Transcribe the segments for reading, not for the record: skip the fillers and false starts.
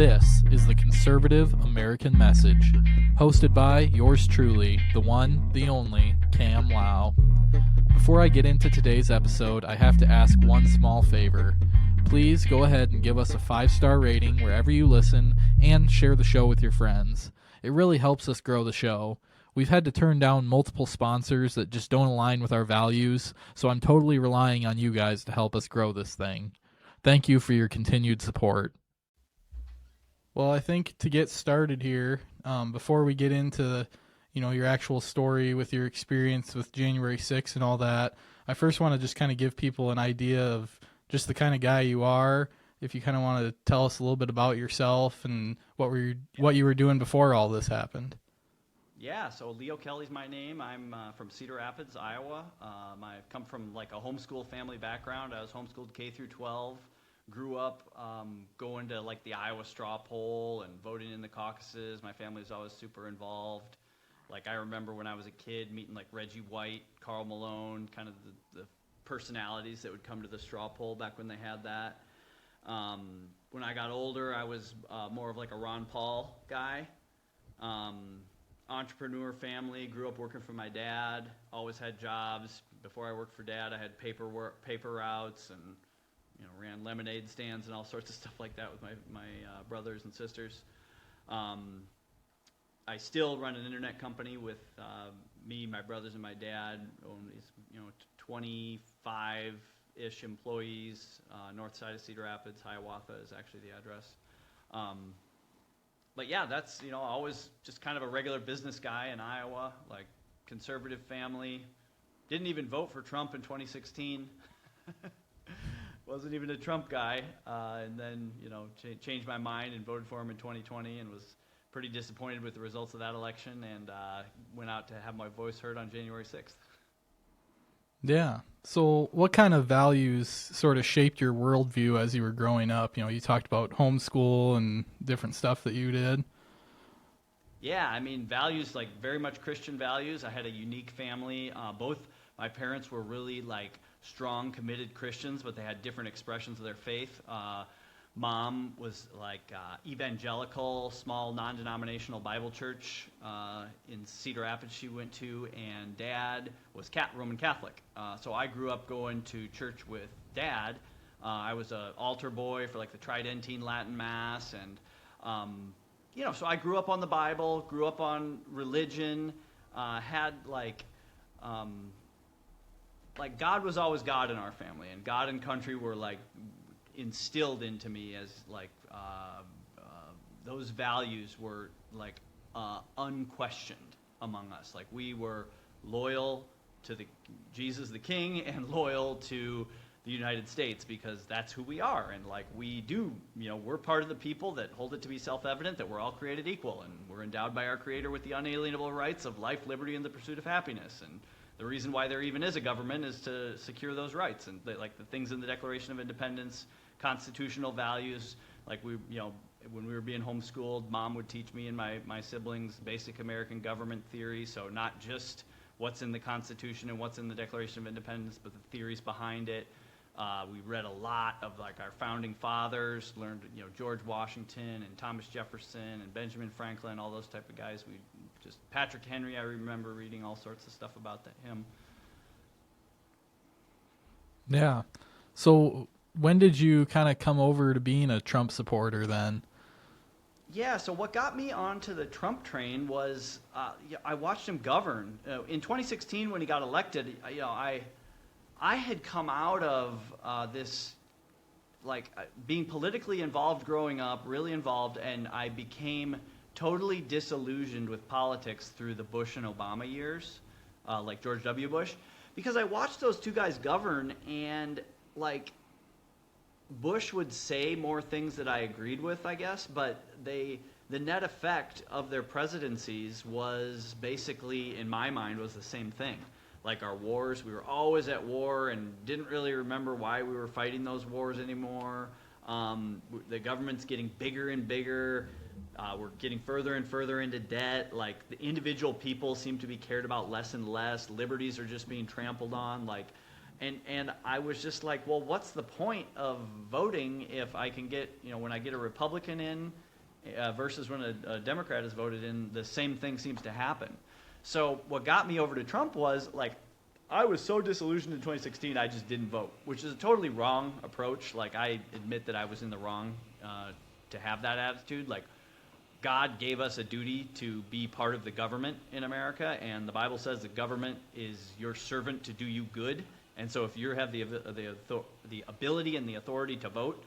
This is the Conservative American Message, hosted by yours truly, the one, the only, Cam Lau. Before I get into today's episode, I have to ask one small favor. Please go ahead and give us a 5-star rating wherever you listen and share the show with your friends. It really helps us grow the show. We've had to turn down multiple sponsors that just don't align with our values, so I'm totally relying on you guys to help us grow this thing. Thank you for your continued support. Well, I think to get started here, before we get into, your actual story with your experience with January 6th and all that, I first want to just kind of give people an idea of just the kind of guy you are. If you kind of want to tell us a little bit about yourself and what you were doing before all this happened. Yeah, so Leo Kelly's my name. I'm from Cedar Rapids, Iowa. I come from like a homeschool family background. I was homeschooled K through 12. Grew up going to like the Iowa straw poll and voting in the caucuses. My family was always super involved. Like I remember when I was a kid meeting like Reggie White, Carl Malone, kind of the personalities that would come to the straw poll back when they had that. When I got older, I was more of like a Ron Paul guy. Entrepreneur family, grew up working for my dad, always had jobs. Before I worked for dad, I had paper routes and ran lemonade stands and all sorts of stuff like that with my brothers and sisters. I still run an internet company with me, my brothers, and my dad. Own these, 25-ish employees. North side of Cedar Rapids, Hiawatha is actually the address. But yeah, that's always just kind of a regular business guy in Iowa, like conservative family. Didn't even vote for Trump in 2016. Wasn't even a Trump guy, and then changed my mind and voted for him in 2020, and was pretty disappointed with the results of that election, and went out to have my voice heard on January 6th. Yeah. So what kind of values sort of shaped your worldview as you were growing up? You talked about homeschool and different stuff that you did. Yeah, I mean, values, like very much Christian values. I had a unique family. Both my parents were really like strong, committed Christians, but they had different expressions of their faith. Mom was like evangelical, small, non-denominational Bible church in Cedar Rapids she went to, and Dad was Roman Catholic. So I grew up going to church with Dad. I was an altar boy for like the Tridentine Latin Mass, and so I grew up on the Bible, grew up on religion, had like God was always God in our family, and God and country were like instilled into me as like those values were like unquestioned among us. Like we were loyal to Jesus the King and loyal to the United States because that's who we are, and like we do, we're part of the people that hold it to be self-evident that we're all created equal, and we're endowed by our Creator with the unalienable rights of life, liberty, and the pursuit of happiness. And the reason why there even is a government is to secure those rights, and like the things in the Declaration of Independence, constitutional values. Like when we were being homeschooled, Mom would teach me and my siblings basic American government theory. So not just what's in the Constitution and what's in the Declaration of Independence, but the theories behind it. We read a lot of like our founding fathers, learned George Washington and Thomas Jefferson and Benjamin Franklin, all those type of guys. We just Patrick Henry. I remember reading all sorts of stuff about him. Yeah. So when did you kind of come over to being a Trump supporter then? Yeah, so what got me onto the Trump train was I watched him govern. In 2016 when he got elected, I had come out of this, like being politically involved growing up, really involved, and I became totally disillusioned with politics through the Bush and Obama years, like George W. Bush, because I watched those two guys govern, and like Bush would say more things that I agreed with, I guess, but the net effect of their presidencies was basically, in my mind, was the same thing. Like our wars, we were always at war and didn't really remember why we were fighting those wars anymore. The government's getting bigger and bigger. We're getting further and further into debt. Like the individual people seem to be cared about less and less. Liberties are just being trampled on. And I was just like, well, what's the point of voting if I can get, when I get a Republican in, versus when a Democrat is voted in, the same thing seems to happen. So what got me over to Trump was, like, I was so disillusioned in 2016, I just didn't vote, which is a totally wrong approach. Like, I admit that I was in the wrong to have that attitude. Like, God gave us a duty to be part of the government in America, and the Bible says the government is your servant to do you good. And so if you have the ability and the authority to vote,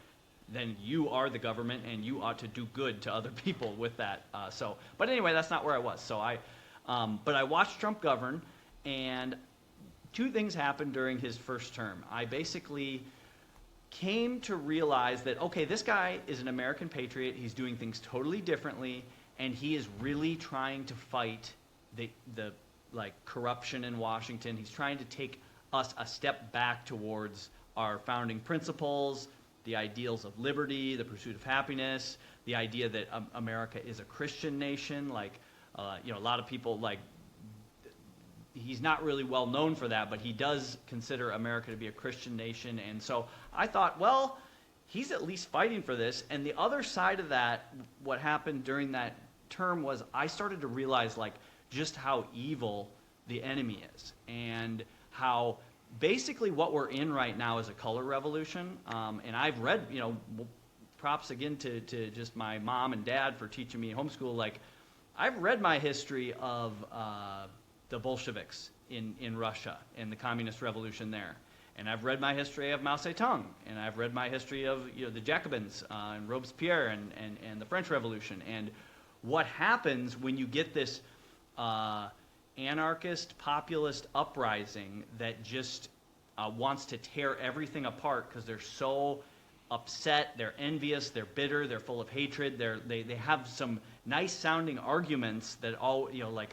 then you are the government, and you ought to do good to other people with that. But anyway, that's not where I was. But I watched Trump govern, and two things happened during his first term. I basically came to realize that, okay, this guy is an American patriot. He's doing things totally differently, and he is really trying to fight the corruption in Washington. He's trying to take us a step back towards our founding principles, the ideals of liberty, the pursuit of happiness, the idea that America is a Christian nation. A lot of people, he's not really well known for that, but he does consider America to be a Christian nation. And so I thought, well, he's at least fighting for this. And the other side of that, what happened during that term was I started to realize, just how evil the enemy is, and how basically what we're in right now is a color revolution. And I've read, props again to just my mom and dad for teaching me homeschool. I've read my history of the Bolsheviks in Russia and the communist revolution there. And I've read my history of Mao Zedong, and I've read my history of the Jacobins and Robespierre and the French Revolution. And what happens when you get this anarchist, populist uprising that just wants to tear everything apart because they're so upset, they're envious, they're bitter, they're full of hatred, they have some nice sounding arguments that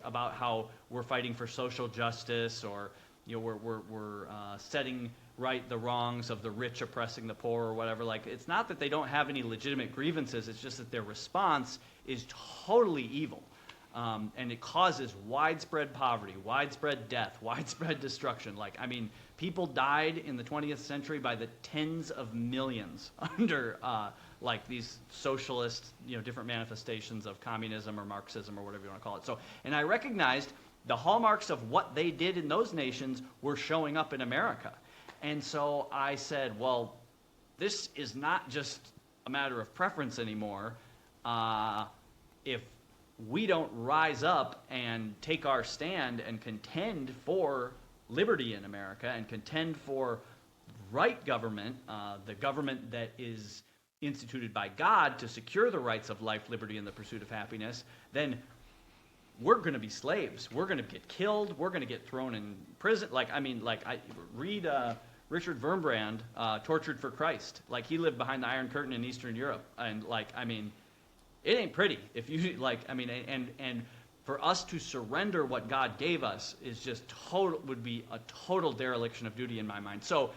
about how we're fighting for social justice, or we're setting right the wrongs of the rich oppressing the poor, or whatever. It's not that they don't have any legitimate grievances, it's just that their response is totally evil. And it causes widespread poverty, widespread death, widespread destruction. People died in the 20th century by the tens of millions under these socialist, different manifestations of communism or Marxism or whatever you want to call it. And I recognized the hallmarks of what they did in those nations were showing up in America. And so I said, well, this is not just a matter of preference anymore. If we don't rise up and take our stand and contend for liberty in America and contend for right government, the government that is instituted by God to secure the rights of life, liberty, and the pursuit of happiness, then we're going to be slaves. We're going to get killed. We're going to get thrown in prison. I read Richard Wurmbrand, Tortured for Christ. He lived behind the Iron Curtain in Eastern Europe. And it ain't pretty. If you and for us to surrender what God gave us is just would be a total dereliction of duty in my mind. So,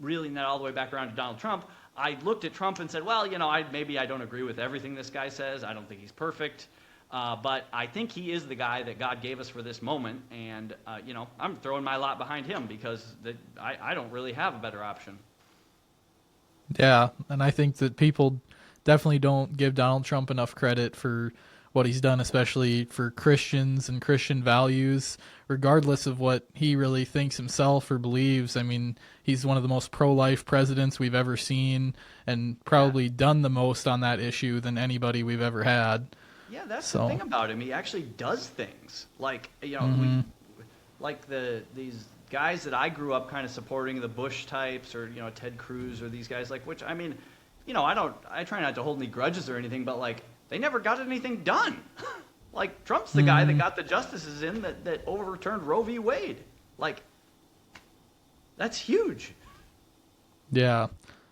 reeling that all the way back around to Donald Trump, I looked at Trump and said, well, maybe I don't agree with everything this guy says. I don't think he's perfect, but I think he is the guy that God gave us for this moment. And I'm throwing my lot behind him because I don't really have a better option. Yeah, and I think that people definitely don't give Donald Trump enough credit for what he's done, especially for Christians and Christian values, regardless of what he really thinks himself or believes. He's one of the most pro-life presidents we've ever seen, and probably done the most on that issue than anybody we've ever had. Yeah, that's the thing about him. He actually does things. These guys that I grew up kind of supporting, the Bush types, or Ted Cruz, or these guys, I try not to hold any grudges or anything, but they never got anything done. Trump's the guy that got the justices in that overturned Roe v. Wade. That's huge. Yeah.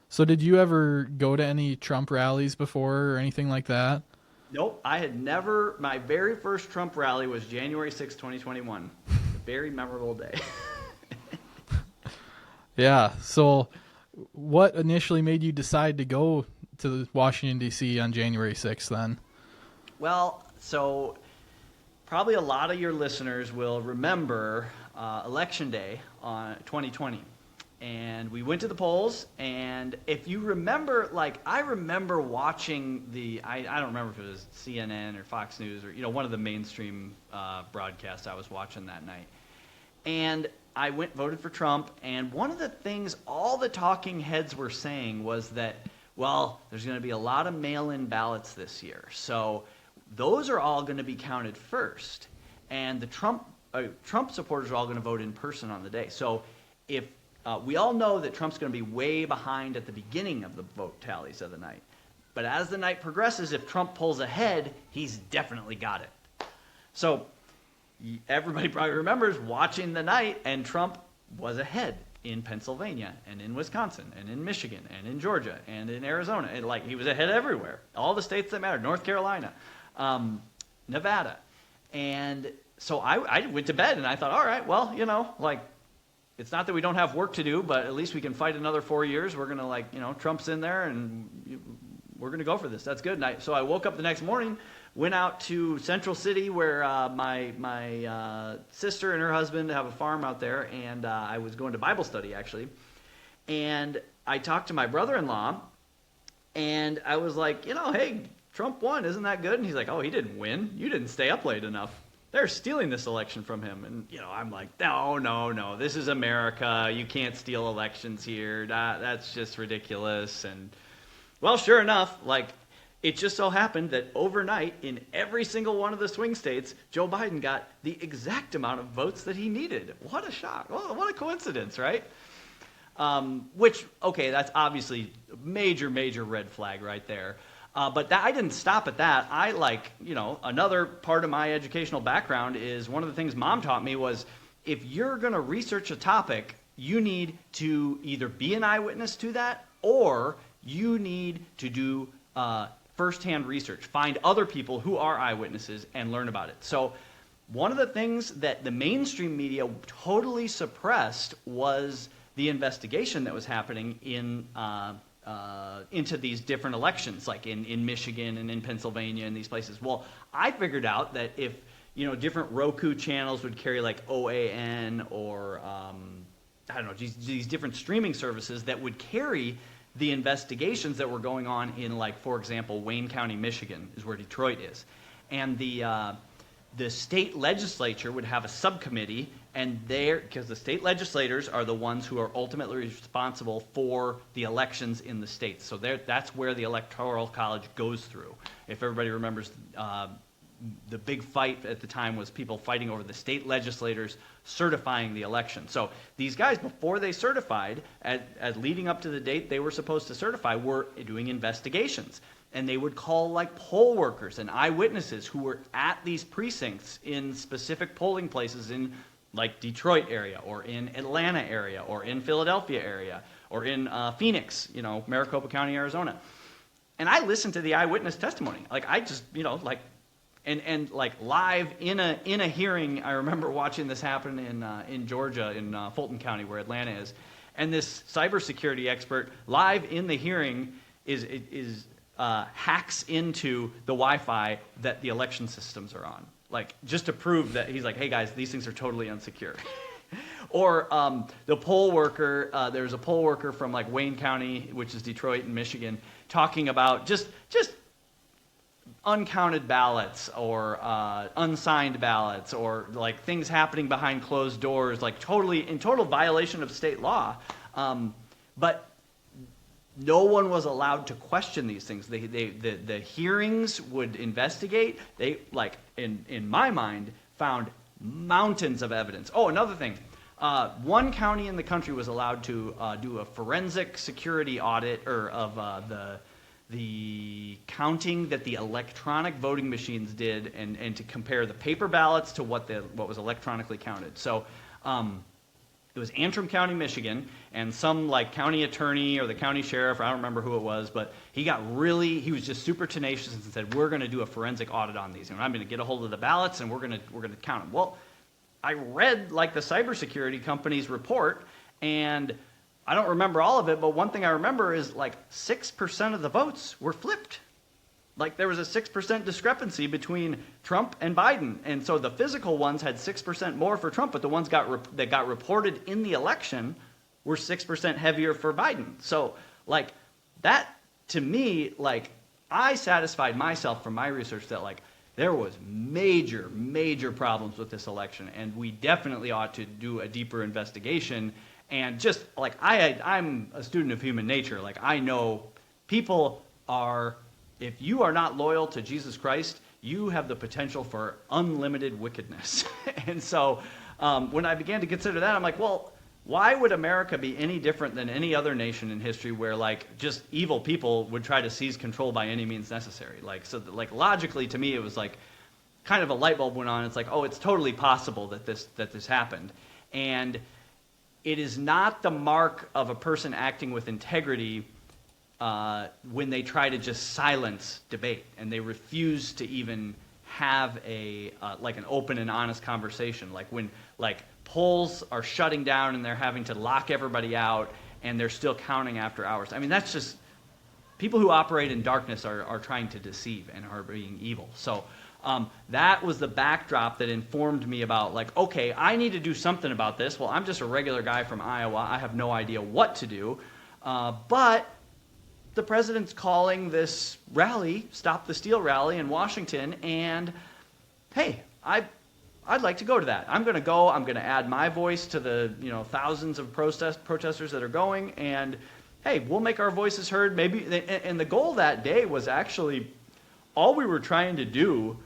So did you ever go to any Trump rallies before or anything like that? Nope. I had never. My very first Trump rally was January 6, 2021. A very memorable day. Yeah. So what initially made you decide to go to Washington, D.C. on January 6th then? Well, so probably a lot of your listeners will remember Election Day on 2020. And we went to the polls, and if you remember, like, I remember watching I don't remember if it was CNN or Fox News or, one of the mainstream broadcasts I was watching that night. And I voted for Trump, and one of the things all the talking heads were saying was that, well, there's going to be a lot of mail-in ballots this year. So those are all going to be counted first. And the Trump supporters are all going to vote in person on the day. So if we all know that Trump's going to be way behind at the beginning of the vote tallies of the night. But as the night progresses, if Trump pulls ahead, he's definitely got it. So everybody probably remembers watching the night, and Trump was ahead in Pennsylvania and in Wisconsin and in Michigan and in Georgia and in Arizona. And like, he was ahead everywhere. All the states that mattered, North Carolina, Nevada. And so I went to bed and I thought, all right, well, it's not that we don't have work to do, but at least we can fight another 4 years. We're going to Trump's in there and we're going to go for this. That's good. So I woke up the next morning, went out to Central City where my sister and her husband have a farm out there, and I was going to Bible study, actually. And I talked to my brother-in-law, and I was like, hey, Trump won. Isn't that good? And he's like, oh, he didn't win. You didn't stay up late enough. They're stealing this election from him. And, I'm like, no. This is America. You can't steal elections here. That's just ridiculous. And, well, sure enough, it just so happened that overnight in every single one of the swing states, Joe Biden got the exact amount of votes that he needed. What a shock. What a coincidence, right? That's obviously a major, major red flag right there. But I didn't stop at that. Another part of my educational background is one of the things Mom taught me was if you're going to research a topic, you need to either be an eyewitness to that or you need to do firsthand research. Find other people who are eyewitnesses and learn about it. So one of the things that the mainstream media totally suppressed was the investigation that was happening into these different elections, like in Michigan and in Pennsylvania and these places. Well, I figured out that if, different Roku channels would carry like OAN or, these different streaming services that would carry the investigations that were going on in, like, for example, Wayne County, Michigan is where Detroit is. And the state legislature would have a subcommittee, and because the state legislators are the ones who are ultimately responsible for the elections in the states. So that's where the Electoral College goes through. If everybody remembers, the big fight at the time was people fighting over the state legislators certifying the election. So these guys, before they certified, as leading up to the date they were supposed to certify, were doing investigations. And they would call like poll workers and eyewitnesses who were at these precincts in specific polling places in like Detroit area or in Atlanta area or in Philadelphia area or in Phoenix, Maricopa County, Arizona. And I listened to the eyewitness testimony. Like I just, and like live in a hearing. I remember watching this happen in Georgia in Fulton County where Atlanta is. And this cybersecurity expert live in the hearing is hacks into the Wi-Fi that the election systems are on, like just to prove that he's like, hey guys, these things are totally unsecure. Or the poll worker, there's a poll worker from like Wayne County, which is Detroit and Michigan, talking about just uncounted ballots or unsigned ballots or like things happening behind closed doors, like in total violation of state law. But no one was allowed to question these things. The hearings would investigate. They, like, in my mind, found mountains of evidence. Oh, another thing. One county in the country was allowed to do a forensic security audit of the counting that the electronic voting machines did and to compare the paper ballots to what was electronically counted. So it was Antrim County, Michigan, and some like county attorney or the county sheriff, I don't remember who it was, but he was just super tenacious and said, we're going to do a forensic audit on these, and I'm going to get a hold of the ballots and we're going to count them. Well, I read like the cybersecurity company's report, and I don't remember all of it, but one thing I remember is like 6% of the votes were flipped. Like there was a 6% discrepancy between Trump and Biden. And so the physical ones had 6% more for Trump, but the ones that got reported in the election were 6% heavier for Biden. So, like, that, to me, like, I satisfied myself from my research that, like, there was major, major problems with this election, and we definitely ought to do a deeper investigation. And just, like, I'm a student of human nature. Like, I know people are, if you are not loyal to Jesus Christ, you have the potential for unlimited wickedness. And so when I began to consider that, I'm like, well, why would America be any different than any other nation in history where, like, just evil people would try to seize control by any means necessary? Like, so, like, logically, to me, it was like kind of a light bulb went on. It's like, oh, it's totally possible that this happened. And it is not the mark of a person acting with integrity when they try to just silence debate and they refuse to even have like an open and honest conversation. Like when, like, polls are shutting down and they're having to lock everybody out and they're still counting after hours. I mean, that's just, people who operate in darkness are trying to deceive and are being evil. So that was the backdrop that informed me about, like, okay, I need to do something about this. Well, I'm just a regular guy from Iowa. I have no idea what to do. But the president's calling this rally, Stop the Steal rally in Washington, and hey, I'd like to go to that. I'm going to go. I'm going to add my voice to the thousands of protesters that are going, and hey, we'll make our voices heard. Maybe, and the goal that day was actually all we were trying to do.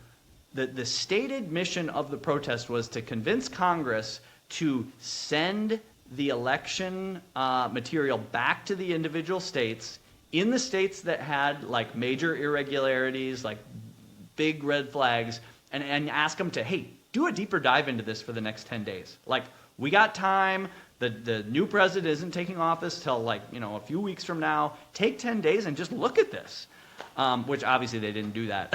The stated mission of the protest was to convince Congress to send the election material back to the individual states. In the states that had, like, major irregularities, like big red flags, and ask them to, hey, do a deeper dive into this for the next 10 days. Like, we got time. The new president isn't taking office till, like, a few weeks from now. Take 10 days and just look at this, which obviously they didn't do that.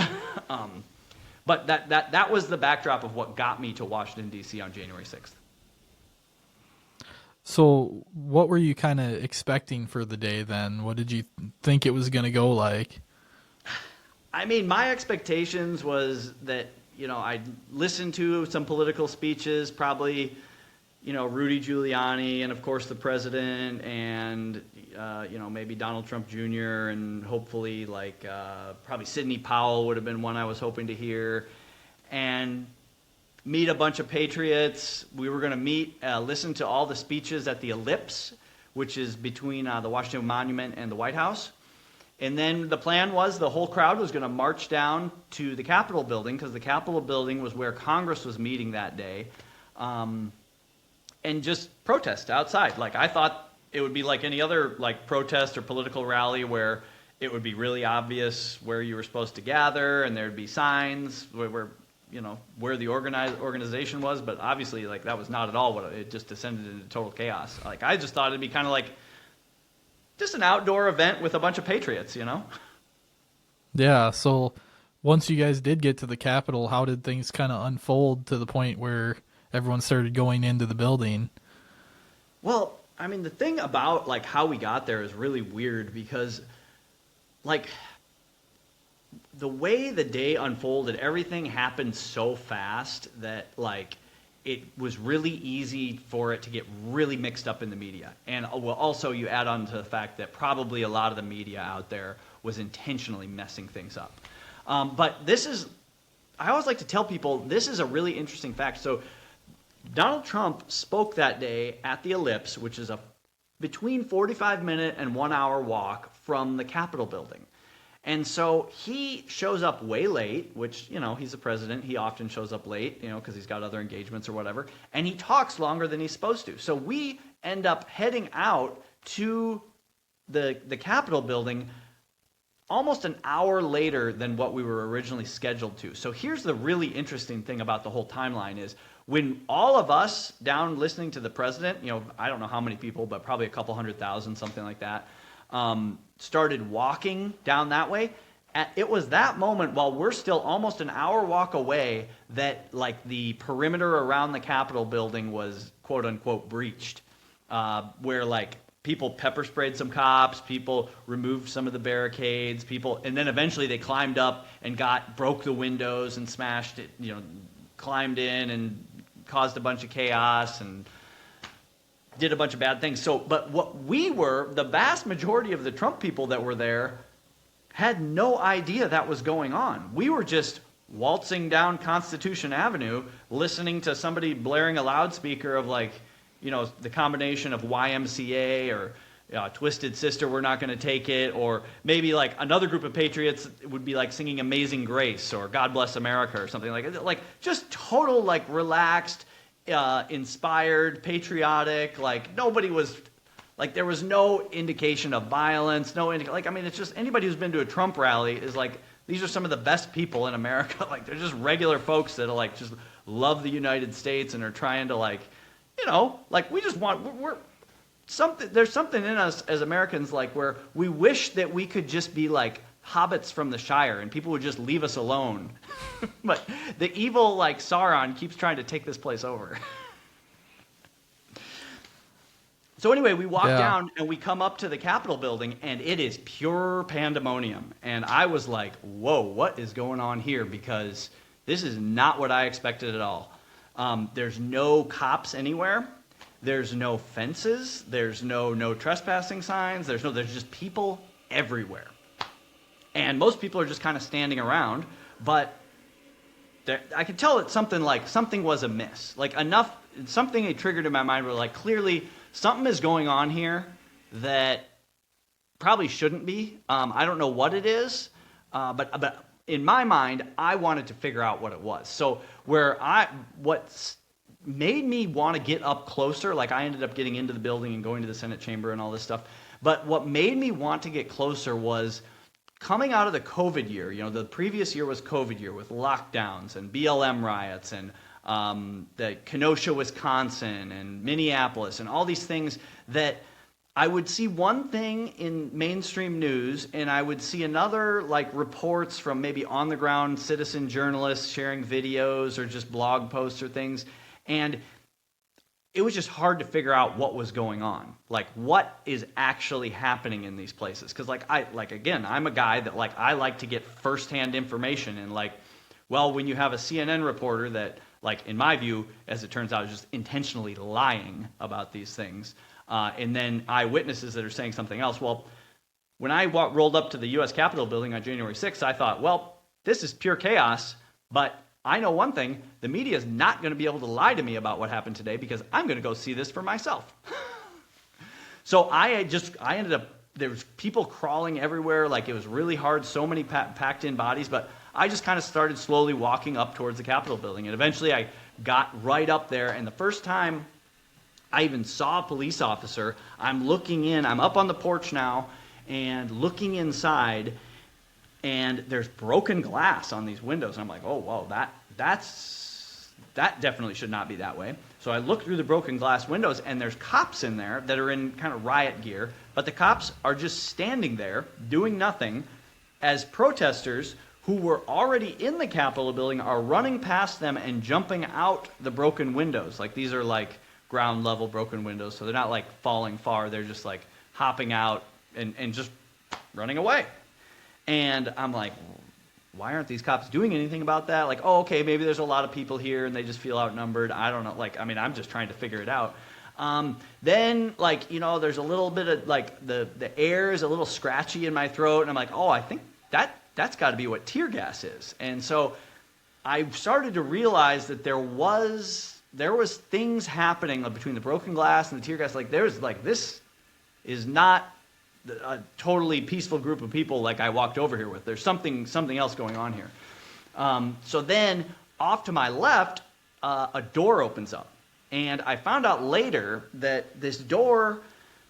But that was the backdrop of what got me to Washington, D.C. on January 6th. So what were you kind of expecting for the day then? What did you think it was going to go like? I mean, my expectations was that, I'd listen to some political speeches, probably, Rudy Giuliani and, of course, the president and, maybe Donald Trump Jr. and hopefully, like, probably Sidney Powell would have been one I was hoping to hear. And meet a bunch of patriots. We were going to listen to all the speeches at the Ellipse, which is between the Washington Monument and the White House. And then the plan was the whole crowd was going to march down to the Capitol building, because the Capitol building was where Congress was meeting that day, and just protest outside. Like, I thought it would be like any other, like, protest or political rally where it would be really obvious where you were supposed to gather, and there'd be signs where the organization was, but obviously, like, that was not at all what it just descended into total chaos. Like, I just thought it'd be kind of like just an outdoor event with a bunch of patriots, Yeah, so once you guys did get to the Capitol, how did things kind of unfold to the point where everyone started going into the building? Well, I mean, the thing about, like, how we got there is really weird because, like, the way the day unfolded, everything happened so fast that, like, it was really easy for it to get really mixed up in the media. And also you add on to the fact that probably a lot of the media out there was intentionally messing things up. But I always like to tell people, this is a really interesting fact. So Donald Trump spoke that day at the Ellipse, which is a between 45-minute and 1-hour walk from the Capitol building. And so he shows up way late, which, he's the president. He often shows up late, because he's got other engagements or whatever. And he talks longer than he's supposed to. So we end up heading out to the Capitol building almost an hour later than what we were originally scheduled to. So here's the really interesting thing about the whole timeline is when all of us down listening to the president, I don't know how many people, but probably a couple 100,000, something like that, started walking down that way. It was that moment while we're still almost an hour walk away that, like, the perimeter around the Capitol building was quote unquote breached, where, like, people pepper sprayed some cops, people removed some of the barricades, and then eventually they climbed up and broke the windows and smashed it, climbed in and caused a bunch of chaos. And did a bunch of bad things. So, but the vast majority of the Trump people that were there had no idea that was going on. We were just waltzing down Constitution Avenue, listening to somebody blaring a loudspeaker of like, the combination of YMCA or Twisted Sister, We're Not Gonna Take It, or maybe like another group of patriots would be like singing Amazing Grace or God Bless America or something like just total like relaxed, inspired, patriotic, like nobody was, like there was no indication of violence, it's just anybody who's been to a Trump rally is like, these are some of the best people in America. Like they're just regular folks that are like just love the United States and are trying to like, we just we're something. There's something in us as Americans like where we wish that we could just be like hobbits from the Shire and people would just leave us alone. But the evil like Sauron keeps trying to take this place over. So anyway, we walk down and we come up to the Capitol building and it is pure pandemonium. And I was like, whoa, what is going on here? Because this is not what I expected at all. There's no cops anywhere. There's no fences. There's no trespassing signs. There's just people everywhere. And most people are just kind of standing around, but I could tell that something was amiss. Like something had triggered in my mind where like clearly something is going on here that probably shouldn't be. I don't know what it is, but in my mind, I wanted to figure out what it was. So what made me want to get up closer, like I ended up getting into the building and going to the Senate chamber and all this stuff, but what made me want to get closer was coming out of the COVID year. The previous year was COVID year with lockdowns and BLM riots and the Kenosha, Wisconsin, and Minneapolis, and all these things that I would see one thing in mainstream news, and I would see another, like reports from maybe on-the-ground citizen journalists sharing videos or just blog posts or things, and it was just hard to figure out what was going on, like what is actually happening in these places. Because I'm a guy that I like to get firsthand information, and when you have a CNN reporter that, in my view, as it turns out, is just intentionally lying about these things, and then eyewitnesses that are saying something else. Well, when I rolled up to the U.S. Capitol building on January 6th, I thought, well, this is pure chaos, but I know one thing: the media is not going to be able to lie to me about what happened today because I'm going to go see this for myself. So I ended up, there was people crawling everywhere, like it was really hard, so many packed in bodies, but I just kind of started slowly walking up towards the Capitol building, and eventually I got right up there, and the first time I even saw a police officer, I'm looking in, I'm up on the porch now, and looking inside, and there's broken glass on these windows, and I'm like, oh, whoa, that definitely should not be that way. So I look through the broken glass windows, and there's cops in there that are in kind of riot gear, but the cops are just standing there doing nothing as protesters who were already in the Capitol building are running past them and jumping out the broken windows. Like these are like ground level broken windows, so they're not like falling far, they're just like hopping out and just running away. And I'm like, why aren't these cops doing anything about that? Like, oh, okay, maybe there's a lot of people here and they just feel outnumbered. I don't know. I'm just trying to figure it out. Then, there's a little bit of, the air is a little scratchy in my throat, and I'm like, oh, I think that's got to be what tear gas is. And so I started to realize that there was things happening between the broken glass and the tear gas. This is not a totally peaceful group of people like I walked over here with. There's something else going on here. So then off to my left, a door opens up. And I found out later that this door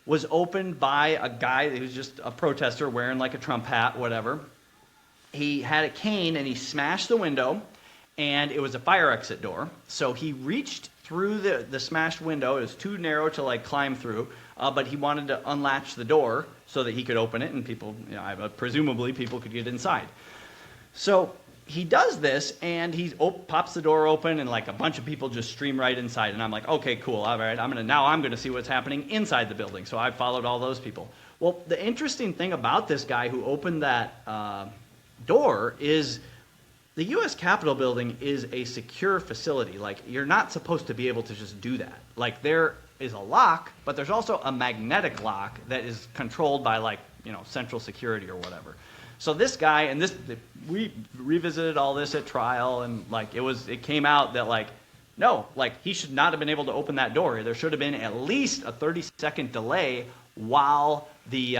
was opened by a guy who was just a protester wearing like a Trump hat, whatever. He had a cane and he smashed the window, and it was a fire exit door. So he reached through the smashed window. It was too narrow to climb through, but he wanted to unlatch the door so that he could open it, and people, presumably people could get inside. So he does this, and he pops the door open, and a bunch of people just stream right inside. And I'm like, okay, cool, all right, I'm gonna see what's happening inside the building. So I followed all those people. Well, the interesting thing about this guy who opened that door is the U.S. Capitol building is a secure facility. You're not supposed to be able to just do that. is a lock, but there's also a magnetic lock that is controlled by like, central security or whatever. So this guy, and we revisited all this at trial, and like it came out that like, no, like he should not have been able to open that door. There should have been at least a 30-second delay while the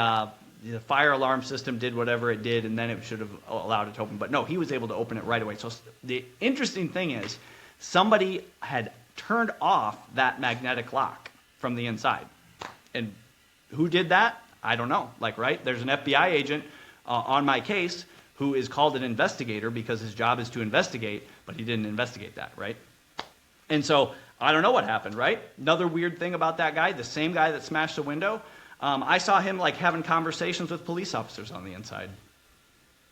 fire alarm system did whatever it did, and then it should have allowed it to open. But no, he was able to open it right away. So the interesting thing is somebody had turned off that magnetic lock from the inside. And who did that? I don't know. Like, right? There's an FBI agent on my case who is called an investigator because his job is to investigate, but he didn't investigate that, right? And so I don't know what happened, right? Another weird thing about that guy, the same guy that smashed the window, I saw him like having conversations with police officers on the inside.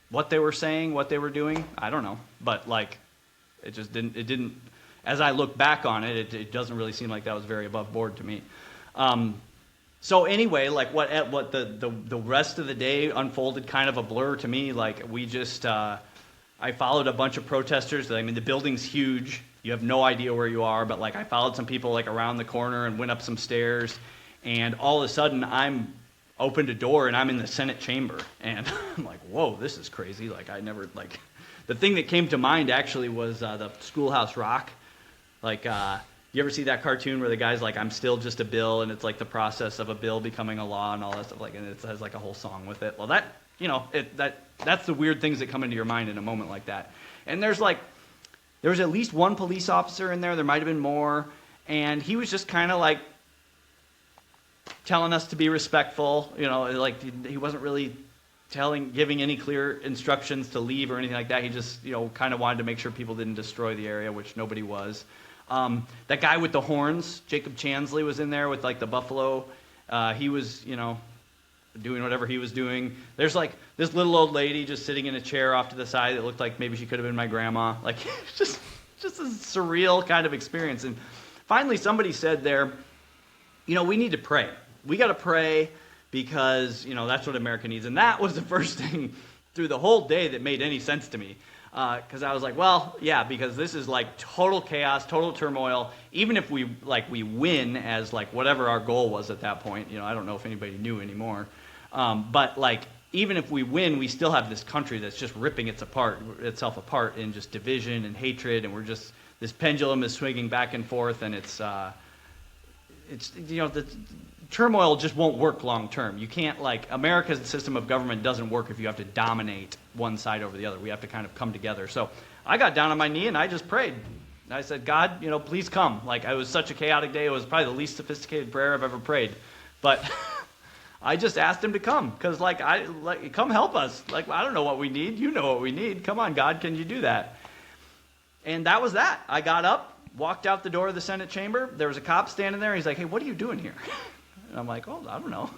What they were saying, what they were doing, I don't know. But like, it didn't, as I look back on it, it doesn't really seem like that was very above board to me. So anyway, like what the rest of the day unfolded kind of a blur to me. Like we just, I followed a bunch of protesters. I mean, the building's huge. You have no idea where you are, but like I followed some people like around the corner and went up some stairs, and all of a sudden I'm opened a door and I'm in the Senate chamber, and I'm like, whoa, this is crazy. Like I never, like, the thing that came to mind actually was the Schoolhouse Rock. Like, you ever see that cartoon where the guy's like, I'm still just a bill, and it's like the process of a bill becoming a law and all that stuff, like, and it has like a whole song with it. Well, that, that's the weird things that come into your mind in a moment like that. And there was at least one police officer in there. There might have been more, and he was just kind of like telling us to be respectful. Like he wasn't really giving any clear instructions to leave or anything like that. He just, kind of wanted to make sure people didn't destroy the area, which nobody was. That guy with the horns, Jacob Chansley, was in there with like the buffalo. He was, doing whatever he was doing. There's like this little old lady just sitting in a chair off to the side that looked like maybe she could have been my grandma. Like just a surreal kind of experience. And finally somebody said there, we need to pray. We got to pray because, that's what America needs. And that was the first thing through the whole day that made any sense to me. Because I was like, well, yeah, because this is like total chaos, total turmoil. Even if we win as like whatever our goal was at that point, I don't know if anybody knew anymore. But like even if we win, we still have this country that's just ripping itself apart in just division and hatred, and this pendulum is swinging back and forth, and it's the turmoil just won't work long term. You can't, like, America's system of government doesn't work if you have to dominate one side over the other. We have to kind of come together. So I got down on my knee and I just prayed. I said, God, please come. Like, it was such a chaotic day. It was probably the least sophisticated prayer I've ever prayed. But I just asked him to come because, come help us. Like, I don't know what we need. You know what we need. Come on, God, can you do that? And that was that. I got up, walked out the door of the Senate chamber. There was a cop standing there. He's like, hey, what are you doing here? And I'm like, oh, I don't know.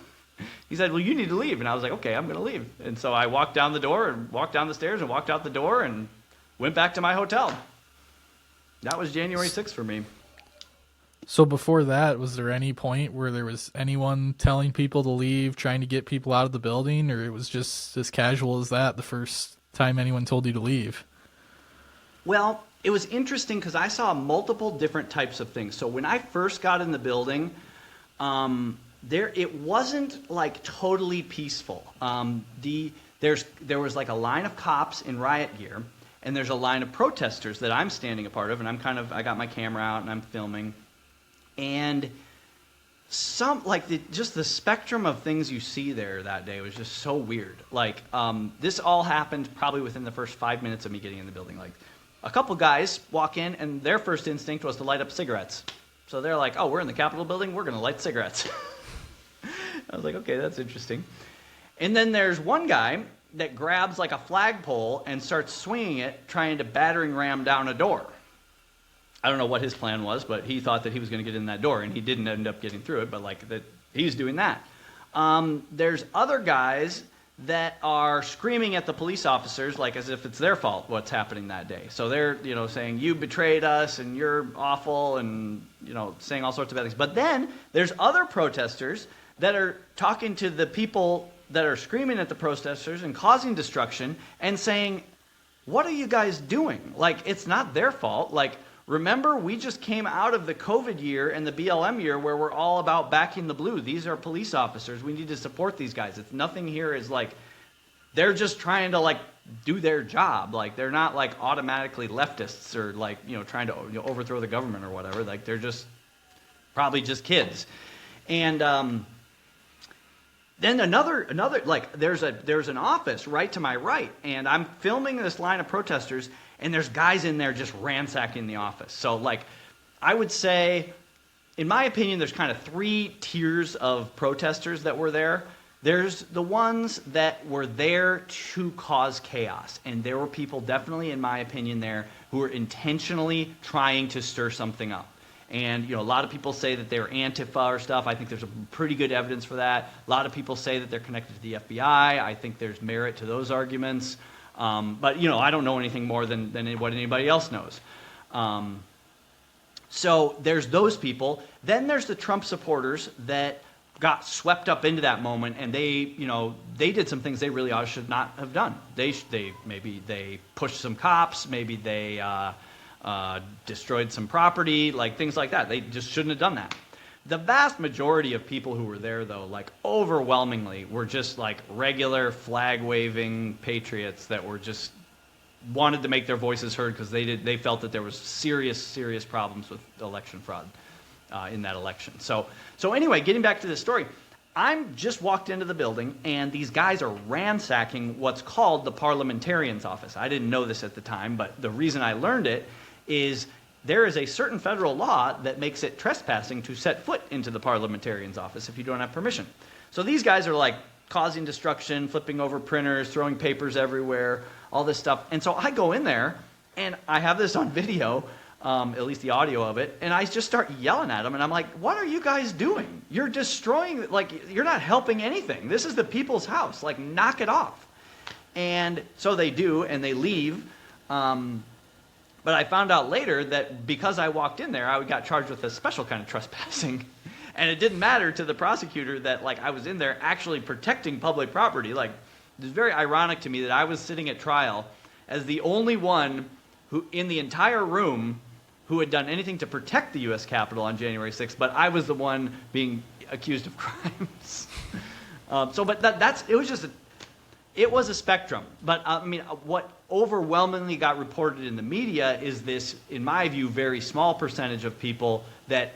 He said, well, you need to leave. And I was like, okay, I'm going to leave. And so I walked down the door and walked down the stairs and walked out the door and went back to my hotel. That was January 6th for me. So before that, was there any point where there was anyone telling people to leave, trying to get people out of the building, or it was just as casual as that the first time anyone told you to leave? Well, it was interesting because I saw multiple different types of things. So when I first got in the building, it wasn't like totally peaceful. There was like a line of cops in riot gear, and there's a line of protesters that I'm standing a part of, and I got my camera out and I'm filming, and just the spectrum of things you see there that day was just so weird. Like, this all happened probably within the first 5 minutes of me getting in the building. Like, a couple guys walk in, and their first instinct was to light up cigarettes. So they're like, oh, we're in the Capitol building, we're going to light cigarettes. I was like, okay, that's interesting. And then there's one guy that grabs like a flagpole and starts swinging it, trying to battering ram down a door. I don't know what his plan was, but he thought that he was going to get in that door, and he didn't end up getting through it, but like that, he's doing that. There's other guys that are screaming at the police officers like as if it's their fault what's happening that day. So they're, saying, you betrayed us and you're awful, and, saying all sorts of bad things. But then there's other protesters that are talking to the people that are screaming at the protesters and causing destruction and saying, what are you guys doing? Like, it's not their fault. Like, remember, we just came out of the COVID year and the BLM year where we're all about backing the blue. These are police officers. We need to support these guys. It's nothing here is like, they're just trying to like do their job. Like they're not like automatically leftists or like, trying to overthrow the government or whatever. Like they're just probably just kids. And then another like there's an office right to my right, and I'm filming this line of protesters, and there's guys in there just ransacking the office. So like I would say, in my opinion, there's kind of 3 tiers of protesters that were there. There's the ones that were there to cause chaos, and there were people definitely, in my opinion, there who were intentionally trying to stir something up. And a lot of people say that they're Antifa or stuff. I think there's a pretty good evidence for that. A lot of people say that they're connected to the FBI. I think there's merit to those arguments. But I don't know anything more than what anybody else knows. So there's those people. Then there's the Trump supporters that got swept up into that moment, and they did some things they really should not have done. Maybe they pushed some cops. Maybe they destroyed some property, like things like that. They just shouldn't have done that. The vast majority of people who were there, though, like overwhelmingly, were just like regular flag-waving patriots that were just wanted to make their voices heard because they felt that there was serious problems with election fraud in that election. So anyway, getting back to this story, I'm just walked into the building, and these guys are ransacking what's called the parliamentarian's office. I didn't know this at the time, but the reason I learned it is there is a certain federal law that makes it trespassing to set foot into the parliamentarian's office if you don't have permission. So these guys are like causing destruction, flipping over printers, throwing papers everywhere, all this stuff. And so I go in there, and I have this on video, at least the audio of it, and I just start yelling at them, and I'm like, what are you guys doing? You're destroying, like, you're not helping anything. This is the people's house. Like, knock it off. And so they do, and they leave. But I found out later that because I walked in there, I got charged with a special kind of trespassing. And it didn't matter to the prosecutor that, like, I was in there actually protecting public property. Like, it's very ironic to me that I was sitting at trial as the only one who, in the entire room, who had done anything to protect the U.S. Capitol on January 6th, but I was the one being accused of crimes. It was a spectrum. But I mean, what overwhelmingly got reported in the media is this, in my view, very small percentage of people that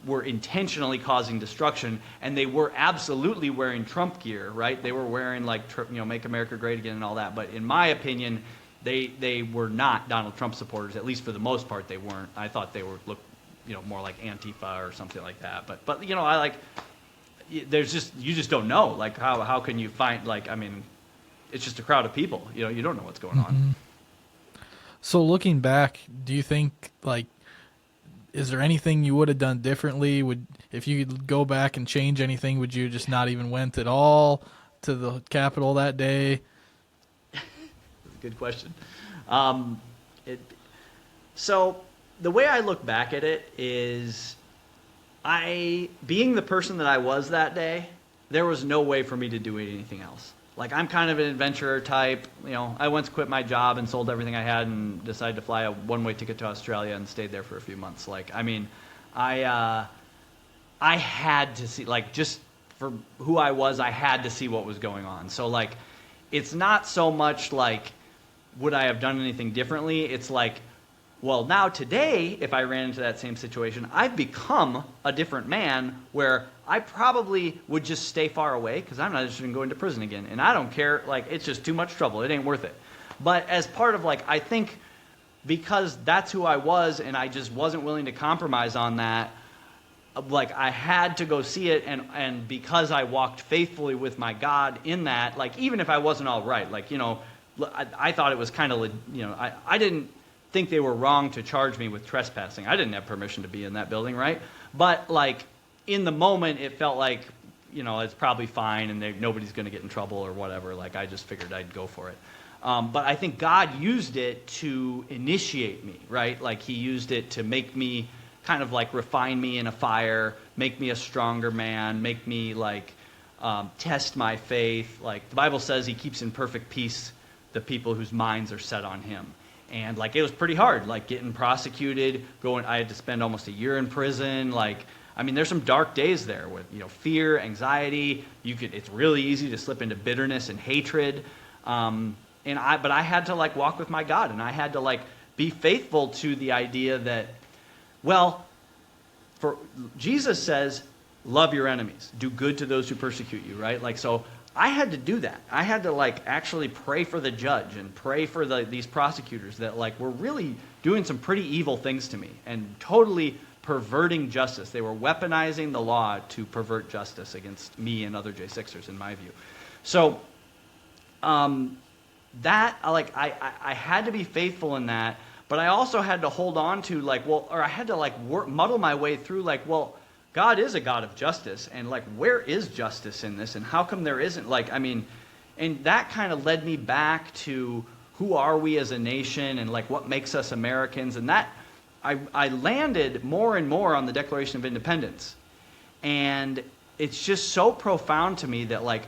were intentionally causing destruction, and they were absolutely wearing Trump gear, right? They were wearing like, Make America Great Again and all that. But in my opinion, they were not Donald Trump supporters. At least for the most part, they weren't. I thought they looked more like Antifa or something like that. But I like, you just don't know. Like how can you find, like, I mean, it's just a crowd of people. You don't know what's going on. So looking back, do you think, like, is there anything you would have done differently? If you could go back and change anything, would you just not even went at all to the Capitol that day? Good question. So the way I look back at it is, being the person that I was that day, there was no way for me to do anything else. Like, I'm kind of an adventurer type. I once quit my job and sold everything I had and decided to fly a one-way ticket to Australia and stayed there for a few months. Like, I mean, I had to see, like, just for who I was, I had to see what was going on. So, like, it's not so much like, would I have done anything differently? It's like, well, now today, if I ran into that same situation, I've become a different man where I probably would just stay far away because I'm not interested in going to prison again. And I don't care. Like, it's just too much trouble. It ain't worth it. But as part of, like, I think because that's who I was and I just wasn't willing to compromise on that, like, I had to go see it. And because I walked faithfully with my God in that, like, even if I wasn't all right, like, I thought it was kind of, I didn't think they were wrong to charge me with trespassing. I didn't have permission to be in that building, right? But, like, in the moment, it felt like, it's probably fine and nobody's going to get in trouble or whatever. Like, I just figured I'd go for it. But I think God used it to initiate me, right? Like, he used it to make me kind of, like, refine me in a fire, make me a stronger man, make me, like, test my faith. Like, the Bible says he keeps in perfect peace the people whose minds are set on him. And like, it was pretty hard, like getting prosecuted, I had to spend almost a year in prison. Like, I mean, there's some dark days there with, fear, anxiety. It's really easy to slip into bitterness and hatred. But I had to like walk with my God, and I had to like be faithful to the idea that, well, for Jesus says, love your enemies, do good to those who persecute you, right? Like, so I had to do that. I had to like actually pray for the judge and pray for these prosecutors that like were really doing some pretty evil things to me and totally perverting justice. They were weaponizing the law to pervert justice against me and other J6ers, in my view. So that like I had to be faithful in that, but I also had to hold on to like, well, or I had to like muddle my way through like, well, God is a God of justice, and like, where is justice in this, and how come there isn't? Like, I mean, and that kind of led me back to who are we as a nation, and like what makes us Americans, and that I landed more and more on the Declaration of Independence, and it's just so profound to me that like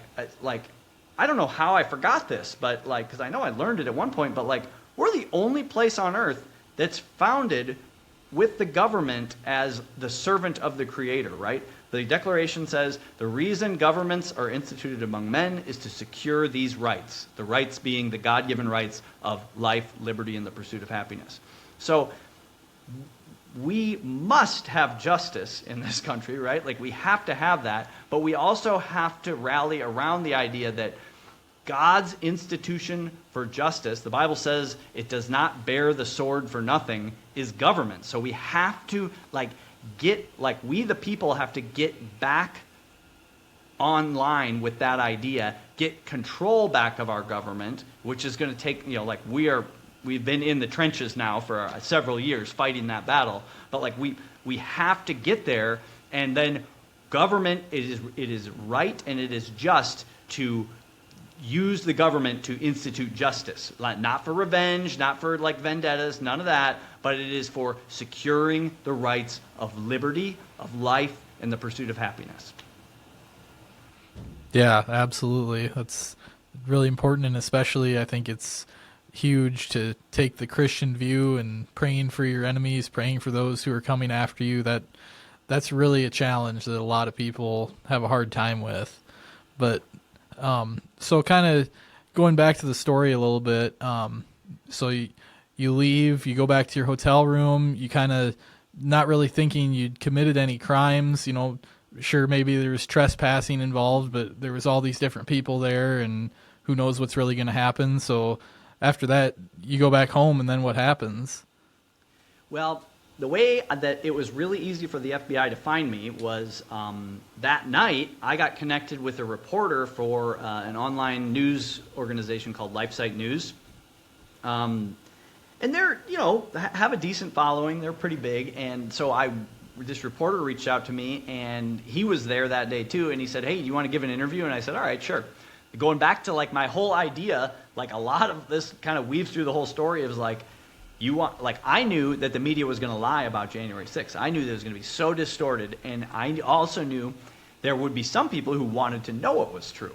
I don't know how I forgot this, but like, because I know I learned it at one point, but like, we're the only place on earth that's founded with the government as the servant of the Creator, right? The Declaration says the reason governments are instituted among men is to secure these rights, the rights being the God-given rights of life, liberty, and the pursuit of happiness. So we must have justice in this country, right? Like, we have to have that, but we also have to rally around the idea that God's institution for justice, the Bible says it does not bear the sword for nothing, is government. So we have to we the people have to get back online with that idea, get control back of our government, which is going to take, we've been in the trenches now for several years fighting that battle, but like we have to get there, and then government, it is right and it is just to use the government to institute justice, not for revenge, not for like vendettas, none of that, but it is for securing the rights of liberty, of life, and the pursuit of happiness. Yeah, absolutely. That's really important, and especially I think it's huge to take the Christian view and praying for your enemies, praying for those who are coming after you. That's really a challenge that a lot of people have a hard time with. But so kind of going back to the story a little bit, so you leave, you go back to your hotel room, you kind of not really thinking you'd committed any crimes, sure, maybe there was trespassing involved, but there was all these different people there, and who knows what's really going to happen. So after that, you go back home, and then what happens? Well, the way that it was really easy for the FBI to find me was that night I got connected with a reporter for an online news organization called LifeSite News. And they're, have a decent following. They're pretty big. And so this reporter reached out to me, and he was there that day too. And he said, hey, do you want to give an interview? And I said, all right, sure. Going back to like my whole idea, like a lot of this kind of weaves through the whole story. It was like, I knew that the media was going to lie about January 6th. I knew that it was going to be so distorted, and I also knew there would be some people who wanted to know what was true.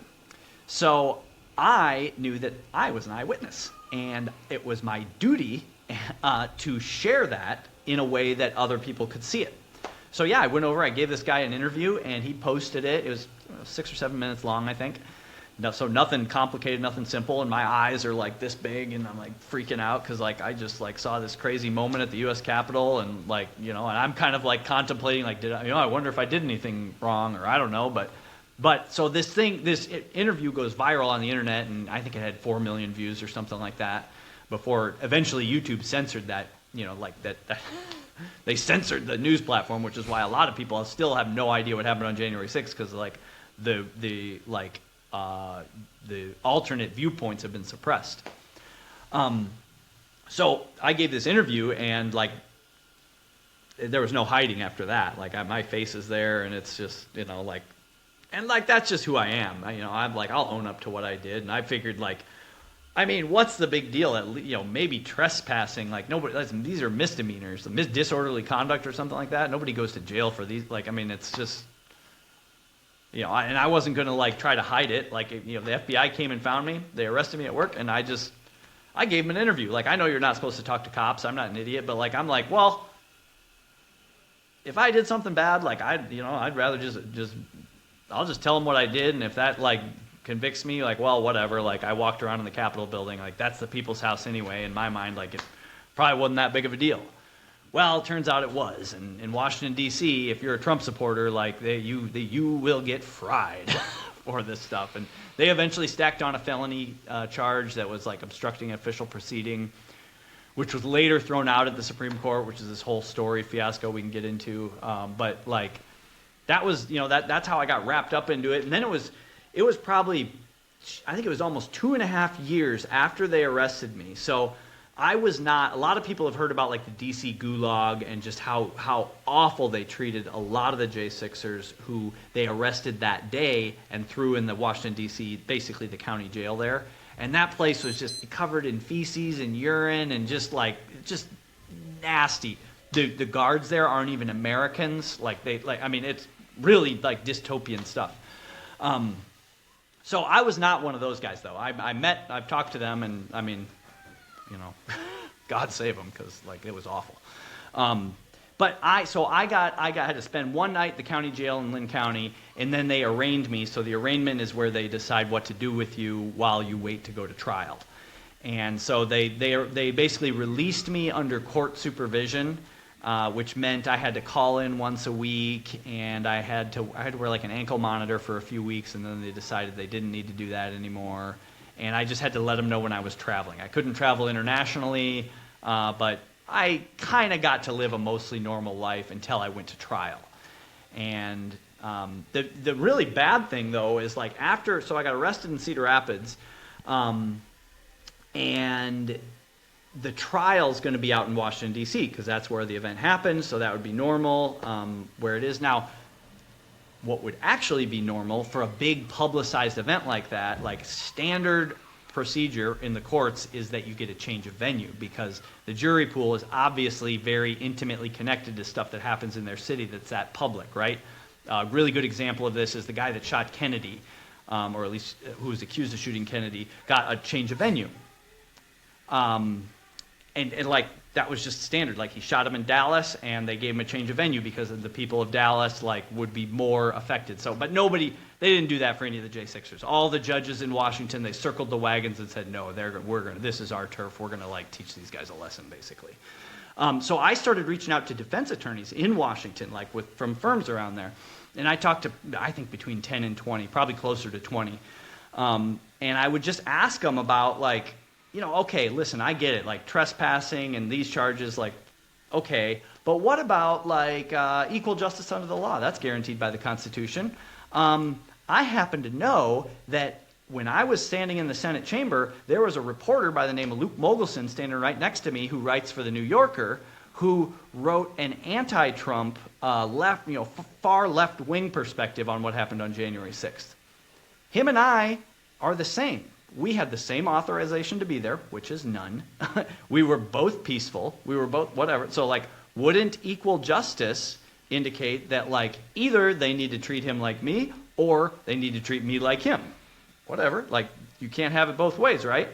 So I knew that I was an eyewitness, and it was my duty to share that in a way that other people could see it. So yeah, I went over, I gave this guy an interview, and he posted it. It was 6 or 7 minutes long, I think. So nothing complicated, nothing simple, and my eyes are like this big, and I'm like freaking out because like I just like saw this crazy moment at the U.S. Capitol, and like and I'm kind of like contemplating like I wonder if I did anything wrong, or I don't know, but so this interview goes viral on the internet, and I think it had 4 million views or something like that before eventually YouTube censored that, that they censored the news platform, which is why a lot of people still have no idea what happened on January 6th because like the alternate viewpoints have been suppressed. So I gave this interview, and like there was no hiding after that. Like my face is there, and it's just and like that's just who I am. I'm like, I'll own up to what I did, and I figured like, I mean, what's the big deal? Maybe trespassing. Like nobody. These are misdemeanors, disorderly conduct or something like that. Nobody goes to jail for these. Like, I mean, it's just. And I wasn't going to like try to hide it. Like, the FBI came and found me. They arrested me at work, and I I gave him an interview. Like, I know you're not supposed to talk to cops. I'm not an idiot, but like, I'm like, well, if I did something bad, like I'd rather I'll just tell them what I did, and if that like convicts me, like, well, whatever. Like, I walked around in the Capitol building, like that's the people's house anyway. In my mind, like it probably wasn't that big of a deal. Well, it turns out it was. And in Washington D.C., if you're a Trump supporter, like you will get fried for this stuff. And they eventually stacked on a felony charge that was like obstructing an official proceeding, which was later thrown out at the Supreme Court, which is this whole story fiasco we can get into. But like that was, that's how I got wrapped up into it. And then it was probably, I think it was almost 2.5 years after they arrested me. So I was not, a lot of people have heard about like the DC gulag and just how awful they treated a lot of the J6ers who they arrested that day and threw in the Washington DC, basically the county jail there. And that place was just covered in feces and urine and just nasty. The guards there aren't even Americans. It's really like dystopian stuff. So I was not one of those guys though. I've talked to them, and I mean, God save them, because like it was awful. But I had to spend one night at the county jail in Lynn County, and then they arraigned me. So the arraignment is where they decide what to do with you while you wait to go to trial. And so they basically released me under court supervision, which meant I had to call in once a week, and I had to wear like an ankle monitor for a few weeks, and then they decided they didn't need to do that anymore. And I just had to let them know when I was traveling. I couldn't travel internationally, but I kind of got to live a mostly normal life until I went to trial. And the really bad thing, though, is like so I got arrested in Cedar Rapids, and the trial's going to be out in Washington, D.C., because that's where the event happened, so that would be normal, where it is now. What would actually be normal for a big publicized event like that, like standard procedure in the courts, is that you get a change of venue, because the jury pool is obviously very intimately connected to stuff that happens in their city that's that public, right? A really good example of this is the guy that shot Kennedy, or at least who was accused of shooting Kennedy, got a change of venue. And like that was just standard. Like he shot him in Dallas, and they gave him a change of venue because of the people of Dallas like would be more affected. So, but they didn't do that for any of the J6ers. All the judges in Washington, they circled the wagons and said, no, this is our turf. We're gonna like teach these guys a lesson, basically. So I started reaching out to defense attorneys in Washington, like from firms around there, and I talked to I think between 10 and 20, probably closer to 20, and I would just ask them about like, okay, listen, I get it, like trespassing and these charges, like, okay, but what about like equal justice under the law? That's guaranteed by the Constitution. I happen to know that when I was standing in the Senate chamber, there was a reporter by the name of Luke Mogelson standing right next to me who writes for the New Yorker, who wrote an anti-Trump far left-wing perspective on what happened on January 6th. Him and I are the same. We had the same authorization to be there, which is none. We were both peaceful. We were both whatever. So like, wouldn't equal justice indicate that like either they need to treat him like me or they need to treat me like him? Whatever. Like you can't have it both ways, right?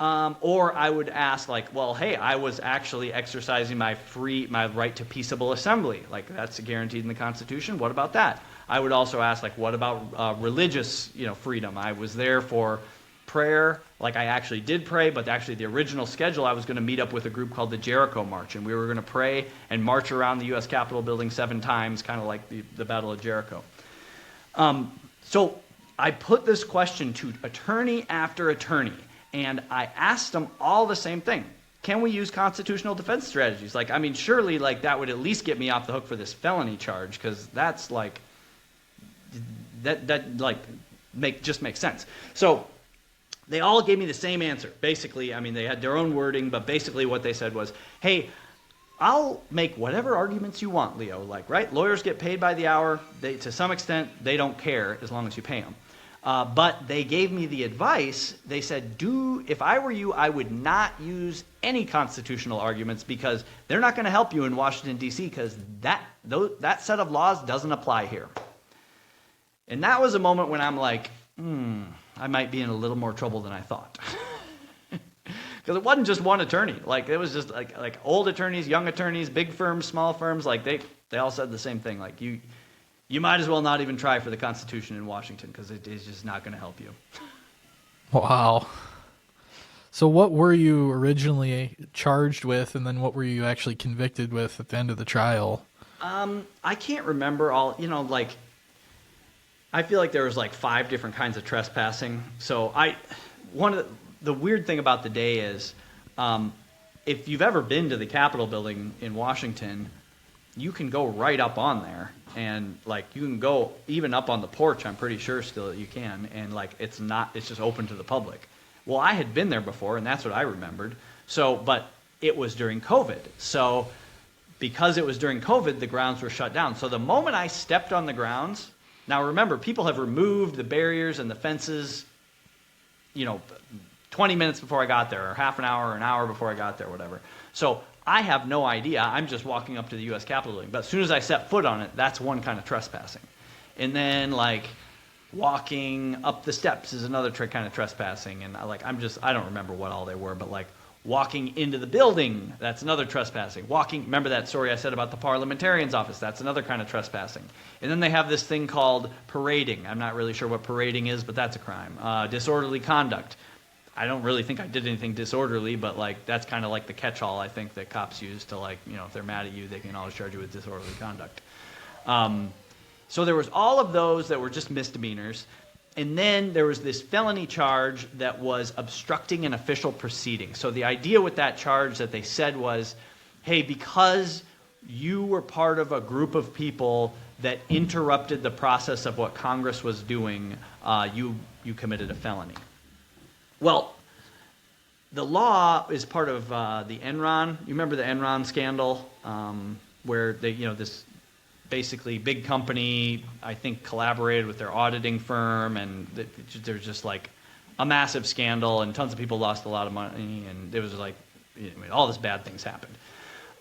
Or I would ask like, well, hey, I was actually exercising my right to peaceable assembly. Like that's guaranteed in the Constitution. What about that? I would also ask like, what about religious, freedom? I was there for prayer, like I actually did pray, but actually the original schedule, I was going to meet up with a group called the Jericho March, and we were going to pray and march around the U.S. Capitol building 7 times, kind of like the Battle of Jericho. So I put this question to attorney after attorney, and I asked them all the same thing. Can we use constitutional defense strategies? Like, I mean, surely like that would at least get me off the hook for this felony charge, because that's like, that like just makes sense. So they all gave me the same answer. Basically, I mean, they had their own wording, but basically what they said was, hey, I'll make whatever arguments you want, Leo. Like, right? Lawyers get paid by the hour. To some extent, they don't care as long as you pay them. But they gave me the advice. They said, if I were you, I would not use any constitutional arguments, because they're not going to help you in Washington, D.C., because that set of laws doesn't apply here. And that was a moment when I'm like, I might be in a little more trouble than I thought. Because it wasn't just one attorney. Like, it was just like old attorneys, young attorneys, big firms, small firms. Like, they all said the same thing. Like, you might as well not even try for the Constitution in Washington because it is just not going to help you. Wow. So what were you originally charged with, and then what were you actually convicted with at the end of the trial? I can't remember all, like, I feel like there was like 5 different kinds of trespassing. So one of the weird thing about the day is, if you've ever been to the Capitol building in Washington, you can go right up on there, and like you can go even up on the porch. I'm pretty sure still that you can, and like it's just open to the public. Well, I had been there before, and that's what I remembered. So, but it was during COVID. So, because it was during COVID, the grounds were shut down. So the moment I stepped on the grounds, now remember, people have removed the barriers and the fences, 20 minutes before I got there, or half an hour, or an hour before I got there, whatever. So I have no idea. I'm just walking up to the U.S. Capitol building. But as soon as I set foot on it, that's one kind of trespassing. And then, like, walking up the steps is another kind of trespassing. And I don't remember what all they were, but like walking into the building, that's another trespassing. Remember that story I said about the parliamentarian's office? That's another kind of trespassing. And then they have this thing called parading. I'm not really sure what parading is, but that's a crime. Disorderly conduct. I don't really think I did anything disorderly, but like that's kind of like the catch-all I think that cops use to, like, if they're mad at you, they can always charge you with disorderly conduct. So there was all of those that were just misdemeanors. And then there was this felony charge that was obstructing an official proceeding. So the idea with that charge that they said was, hey, because you were part of a group of people that interrupted the process of what Congress was doing, you committed a felony. Well, the law is part of the Enron. You remember the Enron scandal, where they, this basically big company, I think, collaborated with their auditing firm, and there's just like a massive scandal, and tons of people lost a lot of money, and it was like, all this bad things happened.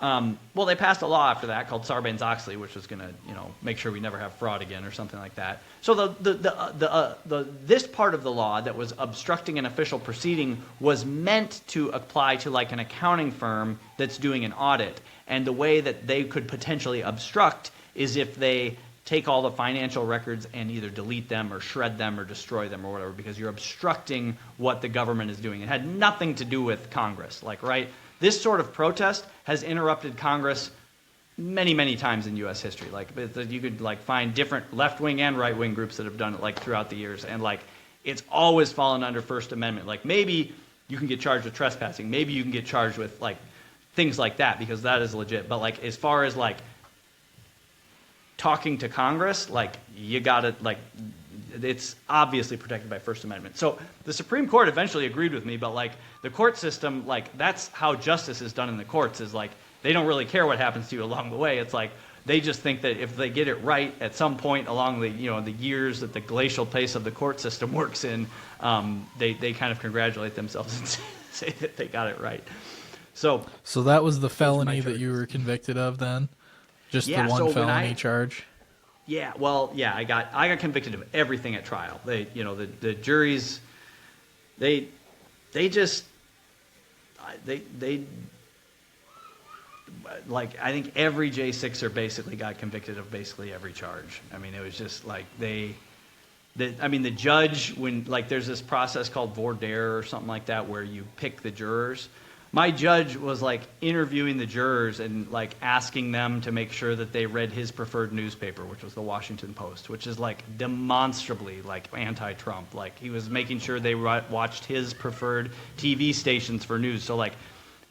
Well, they passed a law after that called Sarbanes-Oxley, which was going to, make sure we never have fraud again or something like that. So this part of the law that was obstructing an official proceeding was meant to apply to like an accounting firm that's doing an audit. And the way that they could potentially obstruct is if they take all the financial records and either delete them or shred them or destroy them or whatever, because you're obstructing what the government is doing. It had nothing to do with Congress, right? This sort of protest has interrupted Congress many, many times in U.S. history. Like, you could find different left-wing and right-wing groups that have done it throughout the years, and it's always fallen under First Amendment. Like, maybe you can get charged with trespassing, maybe you can get charged with things like that, because that is legit. But as far as talking to Congress, you gotta it's obviously protected by First Amendment. So the Supreme Court eventually agreed with me, but the court system, that's how justice is done in the courts, is they don't really care what happens to you along the way. It's they just think that if they get it right at some point along the the years that the glacial pace of the court system works in, they kind of congratulate themselves and say that they got it right. So that was the felony that you were convicted of then? Just the one felony charge? Yeah, well, yeah, I got convicted of everything at trial. They, the juries, they I think every J6er basically got convicted of basically every charge. I mean, it was just the judge, when there's this process called voir dire or something like that where you pick the jurors. My judge was interviewing the jurors and asking them to make sure that they read his preferred newspaper, which was the Washington Post, which is demonstrably anti-Trump. He was making sure they watched his preferred TV stations for news. So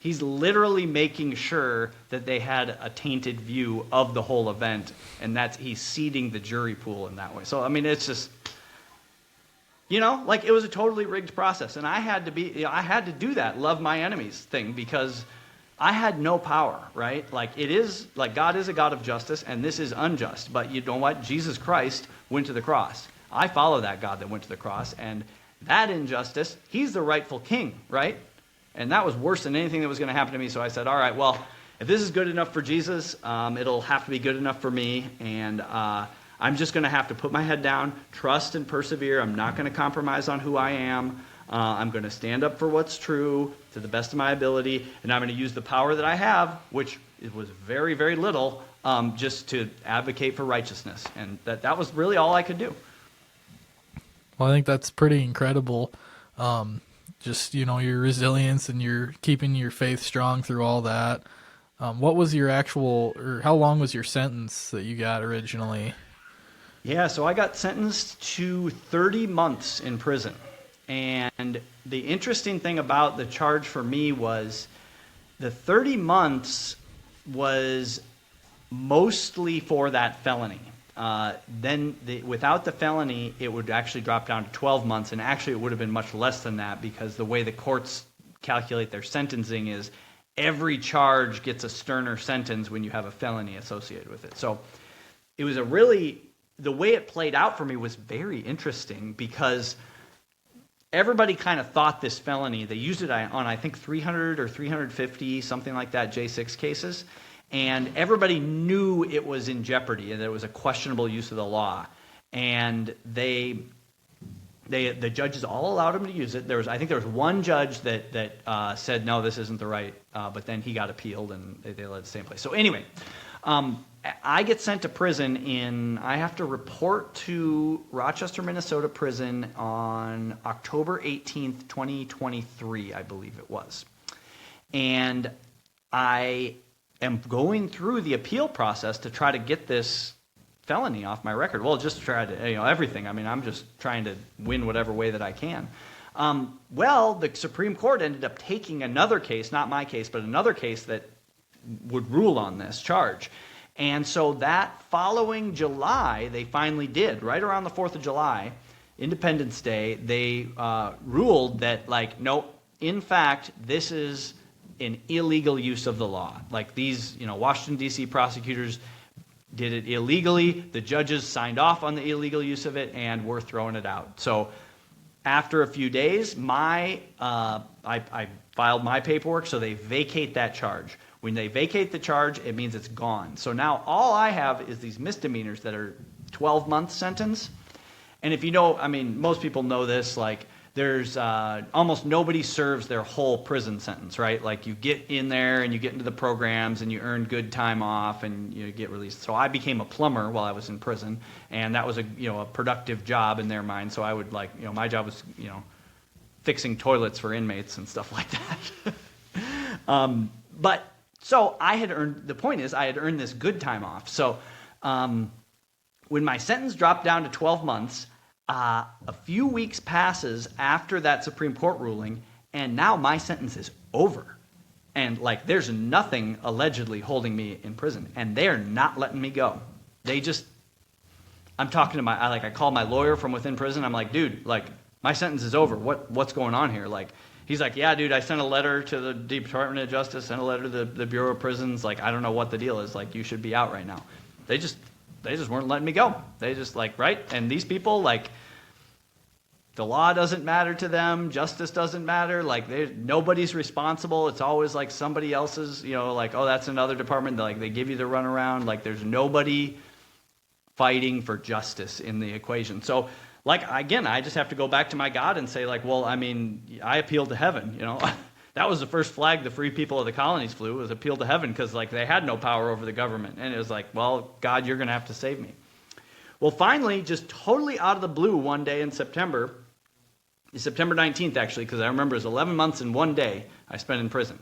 he's literally making sure that they had a tainted view of the whole event, and he's seeding the jury pool in that way. So I mean, it's just, it was a totally rigged process, and I had to do that love my enemies thing, because I had no power, right? It is God is a God of justice, and this is unjust. But you know what? Jesus Christ went to the cross. I follow that God that went to the cross, and that injustice, he's the rightful king, right? And that was worse than anything that was going to happen to me. So I said, all right, well, if this is good enough for Jesus, it'll have to be good enough for me, and I'm just going to have to put my head down, trust and persevere. I'm not going to compromise on who I am. I'm going to stand up for what's true to the best of my ability, and I'm going to use the power that I have, which it was very, very little, just to advocate for righteousness. And that was really all I could do. Well, I think that's pretty incredible. Just, your resilience and your keeping your faith strong through all that. What was your how long was your sentence that you got originally? Yeah, so I got sentenced to 30 months in prison. And the interesting thing about the charge for me was the 30 months was mostly for that felony. Without the felony, it would actually drop down to 12 months, and actually it would have been much less than that, because the way the courts calculate their sentencing is every charge gets a sterner sentence when you have a felony associated with it. So it was the way it played out for me was very interesting, because everybody kind of thought this felony, they used it on, I think, 300 or 350, something like that, J6 cases. And everybody knew it was in jeopardy and that it was a questionable use of the law. And the judges all allowed him to use it. I think there was one judge that said, no, this isn't the right, but then he got appealed and they led the same place. So anyway, I get sent to prison I have to report to Rochester, Minnesota prison on October 18th, 2023, I believe it was. And I am going through the appeal process to try to get this felony off my record. Well, just try to, everything. I mean, I'm just trying to win whatever way that I can. Well, the Supreme Court ended up taking another case, not my case, but another case that would rule on this charge. And so that following July, they finally did, right around the 4th of July, Independence Day, they ruled that, nope, in fact, this is an illegal use of the law. Like these, Washington, D.C. prosecutors did it illegally. The judges signed off on the illegal use of it, and we're throwing it out. So after a few days, I filed my paperwork, so they vacate that charge. When they vacate the charge, it means it's gone. So now all I have is these misdemeanors that are 12-month sentence. And if most people know this, there's almost nobody serves their whole prison sentence, right? Like you get in there and you get into the programs and you earn good time off and you get released. So I became a plumber while I was in prison, and that was a productive job in their mind. So I would my job was fixing toilets for inmates and stuff like that. But so I had earned this good time off. So when my sentence dropped down to 12 months. A few weeks passes after that Supreme Court ruling, and now my sentence is over. And there's nothing allegedly holding me in prison, and they are not letting me go. I'm talking to I call my lawyer from within prison. I'm like, dude, my sentence is over. What's going on here? He's like, yeah, dude, I sent a letter to the Department of Justice, sent a letter to the Bureau of Prisons. I don't know what the deal is. You should be out right now. They just weren't letting me go. They just right? And these people, the law doesn't matter to them. Justice doesn't matter. Nobody's responsible. It's always somebody else's, oh, that's another department. They give you the runaround. There's nobody fighting for justice in the equation. So, again, I just have to go back to my God and say, well, I appealed to heaven, That was the first flag the free people of the colonies flew, was appeal to heaven, because they had no power over the government. And it was well, God, you're going to have to save me. Well, finally, just totally out of the blue one day in September 19th, actually, because I remember it was 11 months and one day I spent in prison.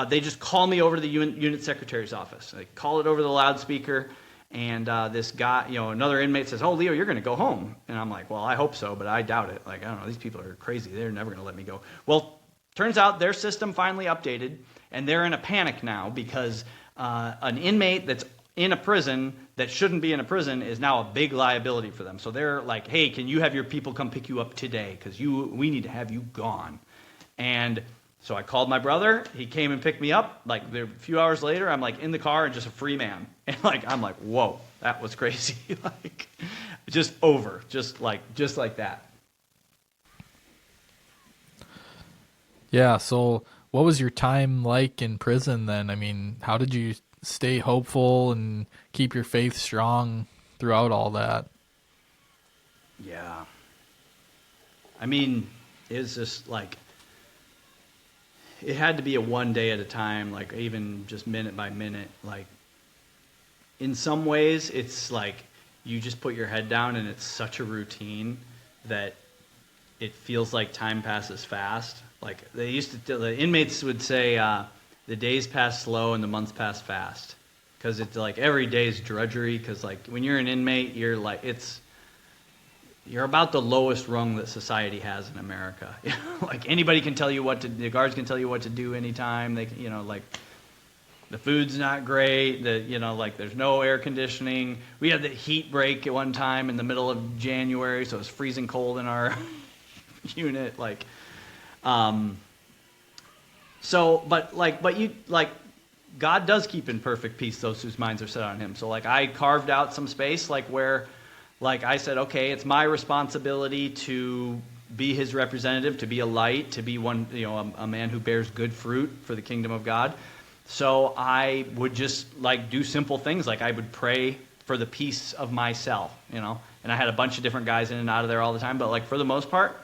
They just call me over to the unit secretary's office. They call it over the loudspeaker, and this guy, another inmate says, oh, Leo, you're going to go home. And I'm like, well, I hope so, but I doubt it. I don't know, these people are crazy. They're never going to let me go. Well, turns out their system finally updated, and they're in a panic now because an inmate that's in a prison that shouldn't be in a prison is now a big liability for them. So they're like, hey, can you have your people come pick you up today? Because we need to have you gone. And so I called my brother. He came and picked me up. A few hours later, I'm in the car and just a free man. And I'm like, whoa, that was crazy. Just over, just like that. Yeah, so what was your time like in prison then? I mean, how did you stay hopeful and keep your faith strong throughout all that? Yeah. I mean, is just like, it had to be a one day at a time, like even just minute by minute. Like, in some ways, it's like you just put your head down and it's such a routine that it feels like time passes fast. Like the inmates would say, the days pass slow and the months pass fast, because it's like every day is drudgery. Because like when you're an inmate, you're like you're about the lowest rung that society has in America. Like anybody can tell you the guards can tell you what to do anytime. They, like the food's not great. Like there's no air conditioning. We had the heat break at one time in the middle of January, so it was freezing cold in our unit. Like, but God does keep in perfect peace those whose minds are set on Him. So like I carved out some space where I said, okay, it's my responsibility to be His representative, to be a light, to be one, a man who bears good fruit for the kingdom of God. So I would just do simple things, like I would pray for the peace of my cell, and I had a bunch of different guys in and out of there all the time, but for the most part,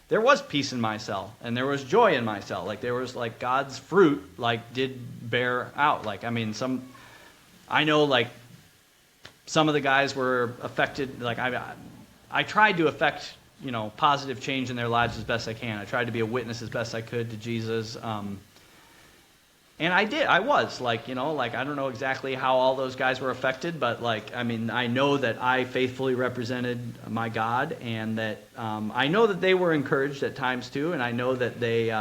there was peace in my cell, and there was joy in my cell. There was God's fruit did bear out. I know some of the guys were affected. I tried to affect positive change in their lives as best I can. I tried to be a witness as best I could to Jesus, and I did. I was I don't know exactly how all those guys were affected, but I know that I faithfully represented my God, and that I know that they were encouraged at times too, and I know that they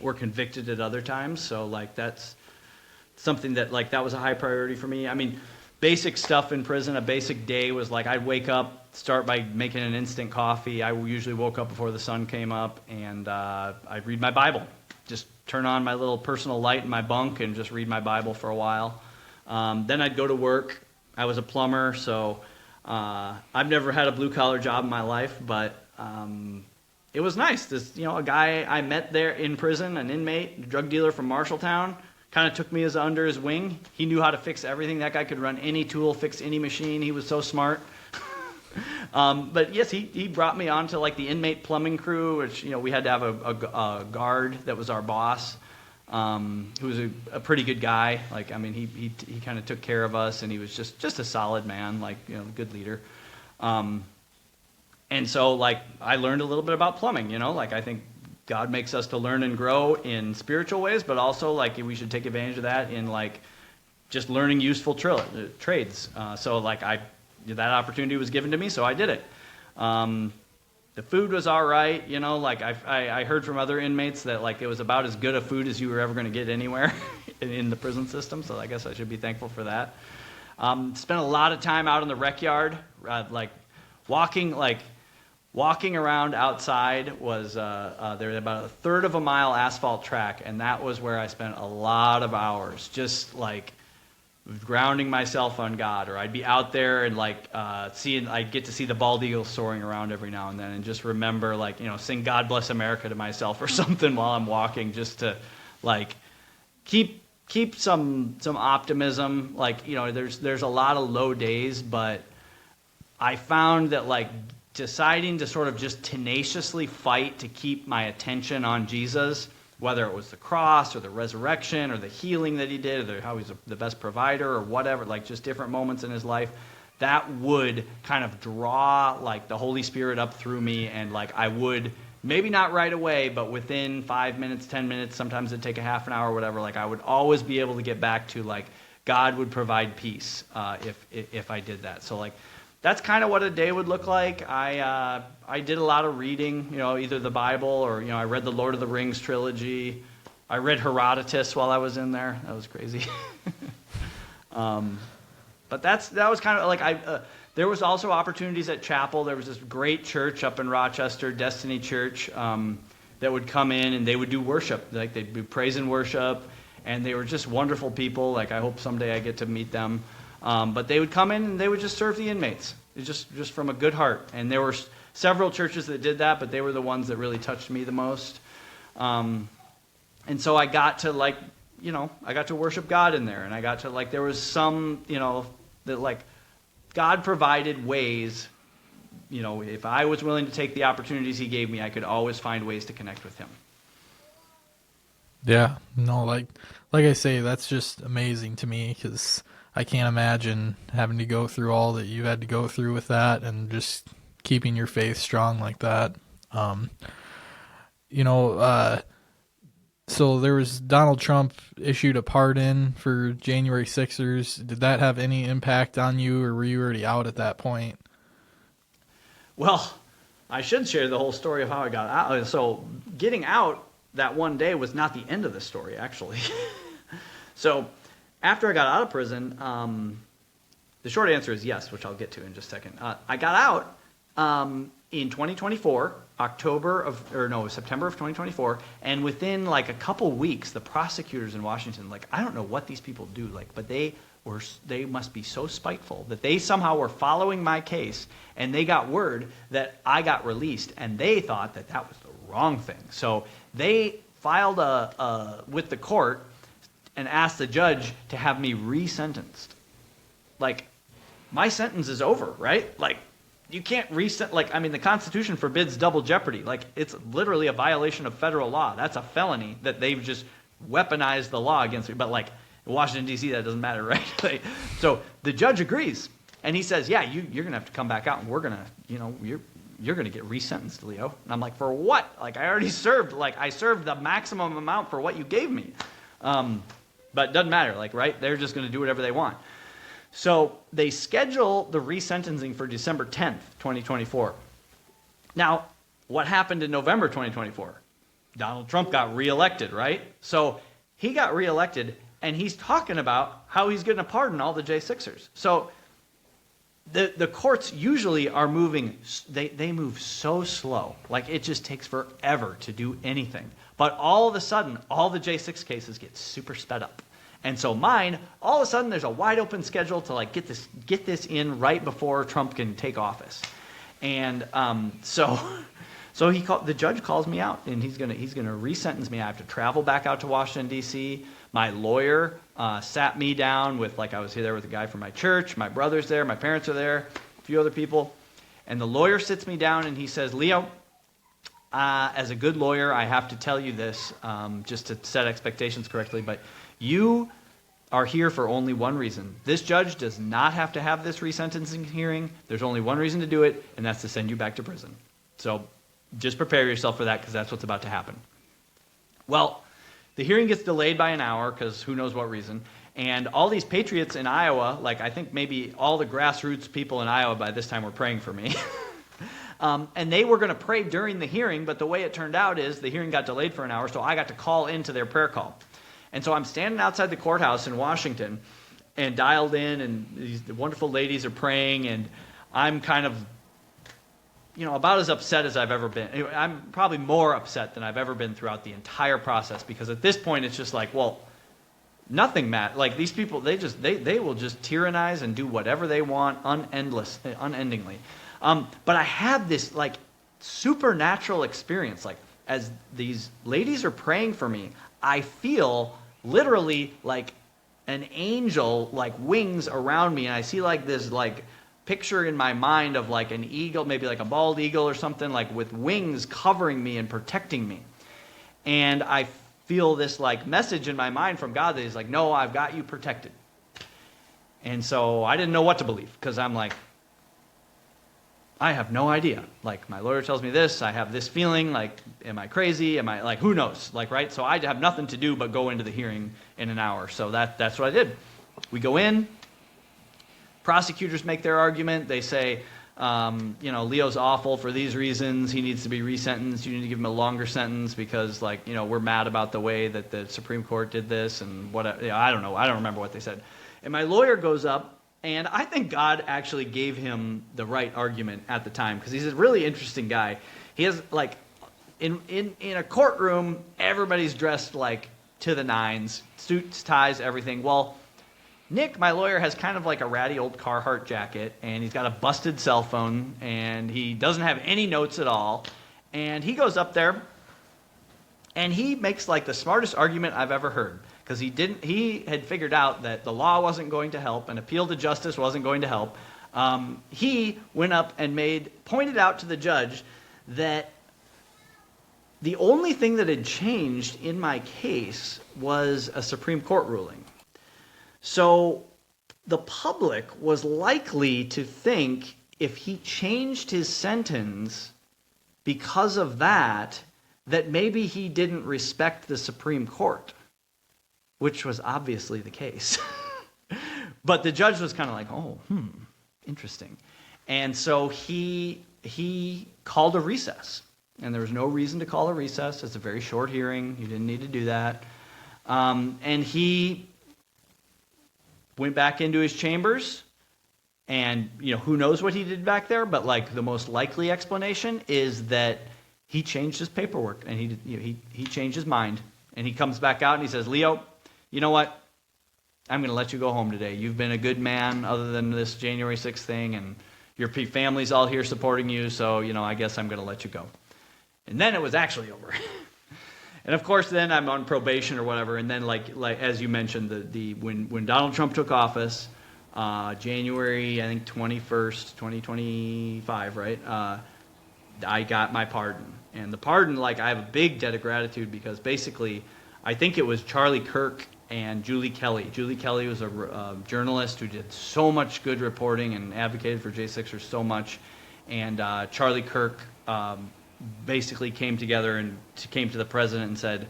were convicted at other times. So that's something that that was a high priority for me. Basic stuff in prison, a basic day was I'd wake up, start by making an instant coffee. I usually woke up before the sun came up, and I'd read my Bible. Just turn on my little personal light in my bunk and just read my Bible for a while. Then I'd go to work. I was a plumber, so I've never had a blue-collar job in my life, but it was nice. A guy I met there in prison, an inmate, a drug dealer from Marshalltown, kind of took me under his wing. He knew how to fix everything. That guy could run any tool, fix any machine. He was so smart. But yes, he brought me on to the inmate plumbing crew, which we had to have a guard that was our boss, who was a pretty good guy. He kind of took care of us, and he was just a solid man, good leader. And so I learned a little bit about plumbing. I think God makes us to learn and grow in spiritual ways, but also we should take advantage of that in just learning useful trades. So that opportunity was given to me, so I did it. The food was all right, I heard from other inmates that it was about as good a food as you were ever going to get anywhere in the prison system. So I guess I should be thankful for that. Spent a lot of time out in the rec yard, walking around outside. Was there was about a third of a mile asphalt track, and that was where I spent a lot of hours, just grounding myself on God. Or I'd be out there and I'd get to see the bald eagles soaring around every now and then, and just remember sing "God Bless America" to myself or something while I'm walking, just to keep some optimism. There's a lot of low days, but I found that deciding to sort of just tenaciously fight to keep my attention on Jesus, whether it was the cross or the resurrection or the healing that He did, or how He's the best provider or whatever, just different moments in His life, that would kind of draw the Holy Spirit up through me, and I would, maybe not right away, but within 5 minutes, 10 minutes, sometimes it'd take a half an hour or whatever, I would always be able to get back to God would provide peace if I did that. So that's kind of what a day would look like. I did a lot of reading, either the Bible or, I read the Lord of the Rings trilogy. I read Herodotus while I was in there. That was crazy. But that was kind of there was also opportunities at chapel. There was this great church up in Rochester, Destiny Church, that would come in and they would do worship. They'd do praise and worship, and they were just wonderful people. I hope someday I get to meet them. But they would come in and they would just serve the inmates, just from a good heart. And there were several churches that did that, but they were the ones that really touched me the most. And so I got to I got to worship God in there, and I got to there was some that God provided ways, if I was willing to take the opportunities he gave me, I could always find ways to connect with him. Yeah, no, like I say, that's just amazing to me because I can't imagine having to go through all that you had to go through with that and just keeping your faith strong like that. You know, so there was Donald Trump issued a pardon for January 6ers. Did that have any impact on you, or were you already out at that point? Well, I should share the whole story of how I got out. So getting out that one day was not the end of the story, actually. So after I got out of prison, the short answer is yes, which I'll get to in just a second. I got out in 2024, September of 2024, and within like a couple weeks, the prosecutors in Washington, like, I don't know what these people do, like, but they must be so spiteful that they somehow were following my case, and they got word that I got released, and they thought that was the wrong thing. So they filed with the court and asked the judge to have me resentenced. Like, my sentence is over, right? Like, you can't the Constitution forbids double jeopardy. Like, it's literally a violation of federal law. That's a felony that they've just weaponized the law against me. But like in Washington, D.C., that doesn't matter, right? So the judge agrees. And he says, yeah, you're going to have to come back out, and we're going to, you're going to get resentenced, Leo. And I'm like, for what? Like, I already served. Like, I served the maximum amount for what you gave me. But it doesn't matter, like, right? They're just going to do whatever they want. So they schedule the resentencing for December 10th, 2024. Now, what happened in November 2024? Donald Trump got reelected, right? So he got reelected, and he's talking about how he's going to pardon all the J6ers. So the courts usually are moving, they move so slow. Like, it just takes forever to do anything. But all of a sudden, all the J6 cases get super sped up. And so mine, all of a sudden, there's a wide open schedule to like get this in right before Trump can take office. And so the judge calls me out, and he's gonna resentence me. I have to travel back out to Washington, D.C. My lawyer sat me down with, like, I was there with a guy from my church. My brother's there. My parents are there. A few other people. And the lawyer sits me down, and he says, Leo, as a good lawyer, I have to tell you this, just to set expectations correctly, but you are here for only one reason. This judge does not have to have this resentencing hearing. There's only one reason to do it, and that's to send you back to prison. So just prepare yourself for that, because that's what's about to happen. Well, the hearing gets delayed by an hour, because who knows what reason. And all these patriots in Iowa, like, I think maybe all the grassroots people in Iowa by this time were praying for me. And they were going to pray during the hearing, but the way it turned out is the hearing got delayed for an hour, so I got to call into their prayer call. And so I'm standing outside the courthouse in Washington and dialed in, and these wonderful ladies are praying, and I'm kind of, about as upset as I've ever been. I'm probably more upset than I've ever been throughout the entire process, because at this point it's just like, well, nothing matters. Like, these people, they will just tyrannize and do whatever they want unendingly. But I had this like supernatural experience. Like, as these ladies are praying for me, I feel literally like an angel, like wings around me, and I see like this like picture in my mind of like an eagle, maybe like a bald eagle or something, like with wings covering me and protecting me. And I feel this like message in my mind from God that is like, no, I've got you protected. And so I didn't know what to believe, because I'm like, I have no idea. Like, my lawyer tells me this, I have this feeling, like, am I crazy? Am I, like, who knows? Like, right? So I have nothing to do but go into the hearing in an hour. So that's what I did. We go in, prosecutors make their argument. They say, Leo's awful for these reasons. He needs to be resentenced. You need to give him a longer sentence because, like, we're mad about the way that the Supreme Court did this and what, I don't know. I don't remember what they said. And my lawyer goes up, and I think God actually gave him the right argument at the time, because he's a really interesting guy. He has, like, in a courtroom, everybody's dressed, like, to the nines, suits, ties, everything. Well, Nick, my lawyer, has kind of like a ratty old Carhartt jacket, and he's got a busted cell phone, and he doesn't have any notes at all. And he goes up there, and he makes, like, the smartest argument I've ever heard. Because he had figured out that the law wasn't going to help, and appeal to justice wasn't going to help. He went up and pointed out to the judge that the only thing that had changed in my case was a Supreme Court ruling. So the public was likely to think if he changed his sentence because of that maybe he didn't respect the Supreme Court, which was obviously the case. But the judge was kind of like, oh, interesting. And so he called a recess. And there was no reason to call a recess. It's a very short hearing. You didn't need to do that. And he went back into his chambers. And, who knows what he did back there, but like the most likely explanation is that he changed his paperwork and he changed his mind. And he comes back out and he says, Leo, you know what? I'm going to let you go home today. You've been a good man other than this January 6th thing, and your family's all here supporting you, so, I guess I'm going to let you go. And then it was actually over. And of course, then I'm on probation or whatever, and then like as you mentioned, when Donald Trump took office, January, I think 21st, 2025, right? I got my pardon. And the pardon, I have a big debt of gratitude because basically, I think it was Charlie Kirk and Julie Kelly. Julie Kelly was a journalist who did so much good reporting and advocated for J6ers so much. And Charlie Kirk basically came together and came to the president and said,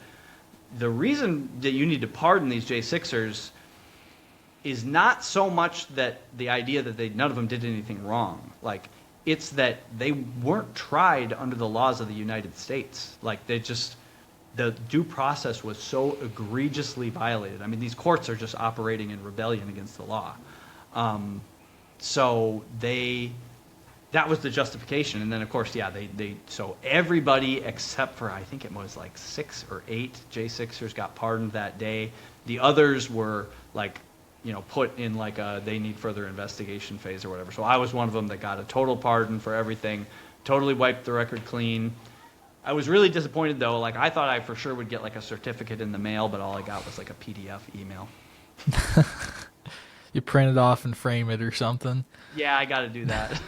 the reason that you need to pardon these J6ers is not so much that the idea that none of them did anything wrong. It's that they weren't tried under the laws of the United States. The due process was so egregiously violated. I mean, these courts are just operating in rebellion against the law. So that was the justification. And then, of course, so everybody except for, I think it was 6 or 8 J6ers got pardoned that day. The others were put in they need further investigation phase or whatever. So I was one of them that got a total pardon for everything, totally wiped the record clean. I was really disappointed though. I thought I for sure would get a certificate in the mail, but all I got was a PDF email. You print it off and frame it or something? Yeah, I got to do that.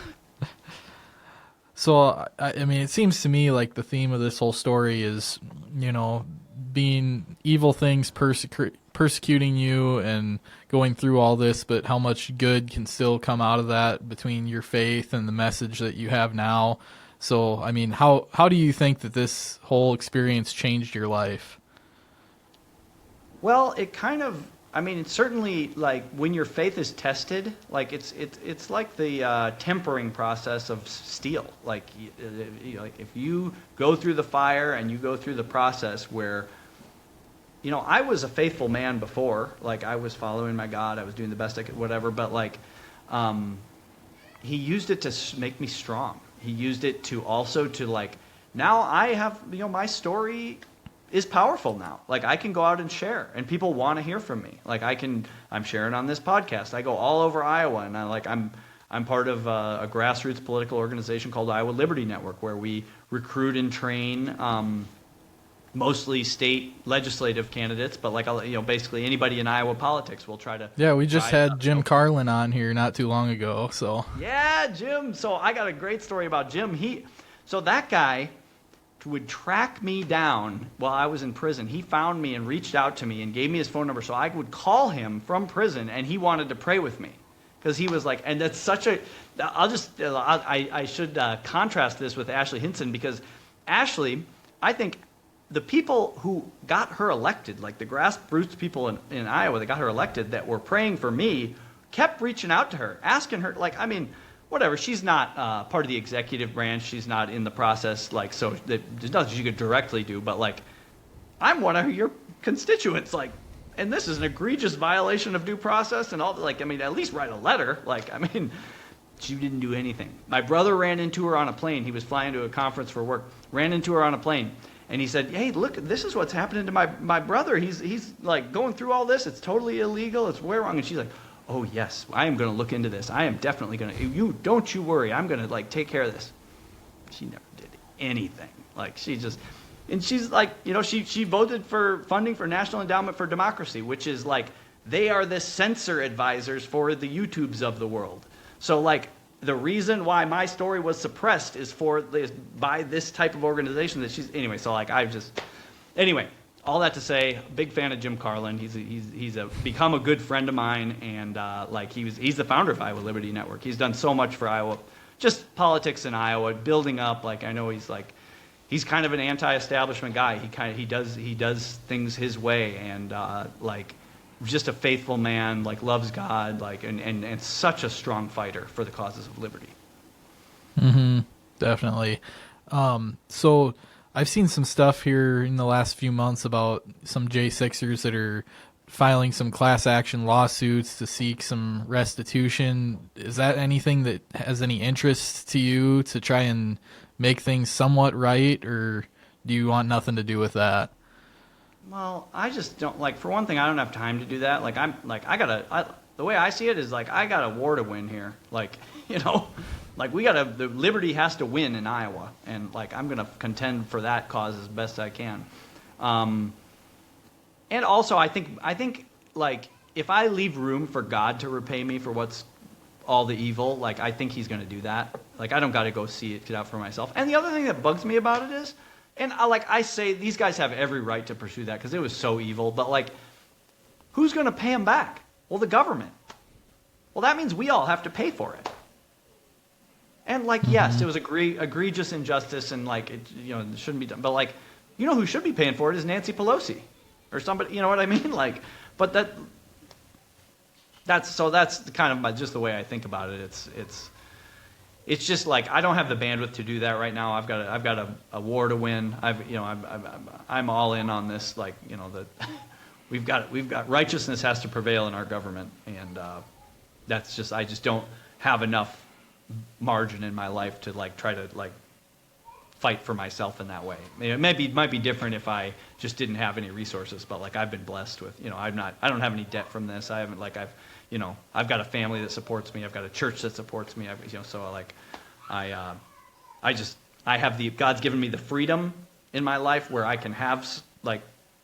So, I mean, it seems to me like the theme of this whole story is, being evil things persecuting you and going through all this, but how much good can still come out of that between your faith and the message that you have now. So, I mean, how do you think that this whole experience changed your life? Well, it kind of, it's certainly when your faith is tested, it's like the tempering process of steel. If you go through the fire and you go through the process where, I was a faithful man before. I was following my God. I was doing the best I could, whatever. But he used it to make me strong. He used it to also to now I have, my story is powerful now. I can go out and share, and people want to hear from me. I'm sharing on this podcast. I go all over Iowa, and I'm part of a grassroots political organization called Iowa Liberty Network, where we recruit and train mostly state legislative candidates, but basically anybody in Iowa politics will try to. Yeah, we just had Jim Carlin on here not too long ago, so. Yeah, Jim. So I got a great story about Jim. So that guy would track me down while I was in prison. He found me and reached out to me and gave me his phone number so I would call him from prison, and he wanted to pray with me. Because he was and that's such a, I should contrast this with Ashley Hinson, because Ashley, I think the people who got her elected, the grassroots people in Iowa that got her elected that were praying for me, kept reaching out to her, asking her, whatever, she's not part of the executive branch, she's not in the process, so there's nothing she could directly do, but I'm one of your constituents, and this is an egregious violation of due process and all, at least write a letter, she didn't do anything. My brother ran into her on a plane. He was flying to a conference for work, ran into her on a plane. And he said, hey, look, this is what's happening to my brother. He's going through all this. It's totally illegal. It's way wrong. And she's like, oh, yes, I am going to look into this. I am definitely going to. Don't you worry. I'm going to, take care of this. She never did anything. She just, and she's she voted for funding for National Endowment for Democracy, which is they are the censor advisors for the YouTubes of the world. So like the reason why my story was suppressed is by this type of organization that anyway. So like anyway, all that to say, big fan of Jim Carlin. He's become a good friend of mine, and like he's the founder of Iowa Liberty Network. He's done so much for Iowa, just politics in Iowa, building up. Like I know he's kind of an anti-establishment guy. He does things his way, and like just a faithful man, like loves God, like and such a strong fighter for the causes of liberty. Mm-hmm. Definitely. So I've seen some stuff here in the last few months about some J6ers that are filing some class action lawsuits to seek some restitution. Is that anything that has any interest to you to try and make things somewhat right, or do you want nothing to do with that? Well, I just don't for one thing, I don't have time to do that. Like the way I see it is like I got a war to win here. Like, like the liberty has to win in Iowa, and like I'm going to contend for that cause as best I can. And also I think like if I leave room for God to repay me for what's all the evil, like I think he's going to do that. Like I don't got to go see it out for myself. And the other thing that bugs me about it is, and I say these guys have every right to pursue that because it was so evil, but like who's going to pay them back? Well, the government. Well, that means we all have to pay for it. And like, yes, it was egregious injustice, and like it shouldn't be done. But like, who should be paying for it is Nancy Pelosi or somebody. You know what I mean? Like, but that's kind of just the way I think about it. It's just like I don't have the bandwidth to do that right now. I've got a war to win. I'm all in on this. Like we've got righteousness has to prevail in our government, and that's just I just don't have enough margin in my life to like try to like fight for myself in that way. It might be different if I just didn't have any resources, but like I've been blessed with I don't have any debt from this. I haven't I've got a family that supports me. I've got a church that supports me. So like I have God's given me the freedom in my life where I can have like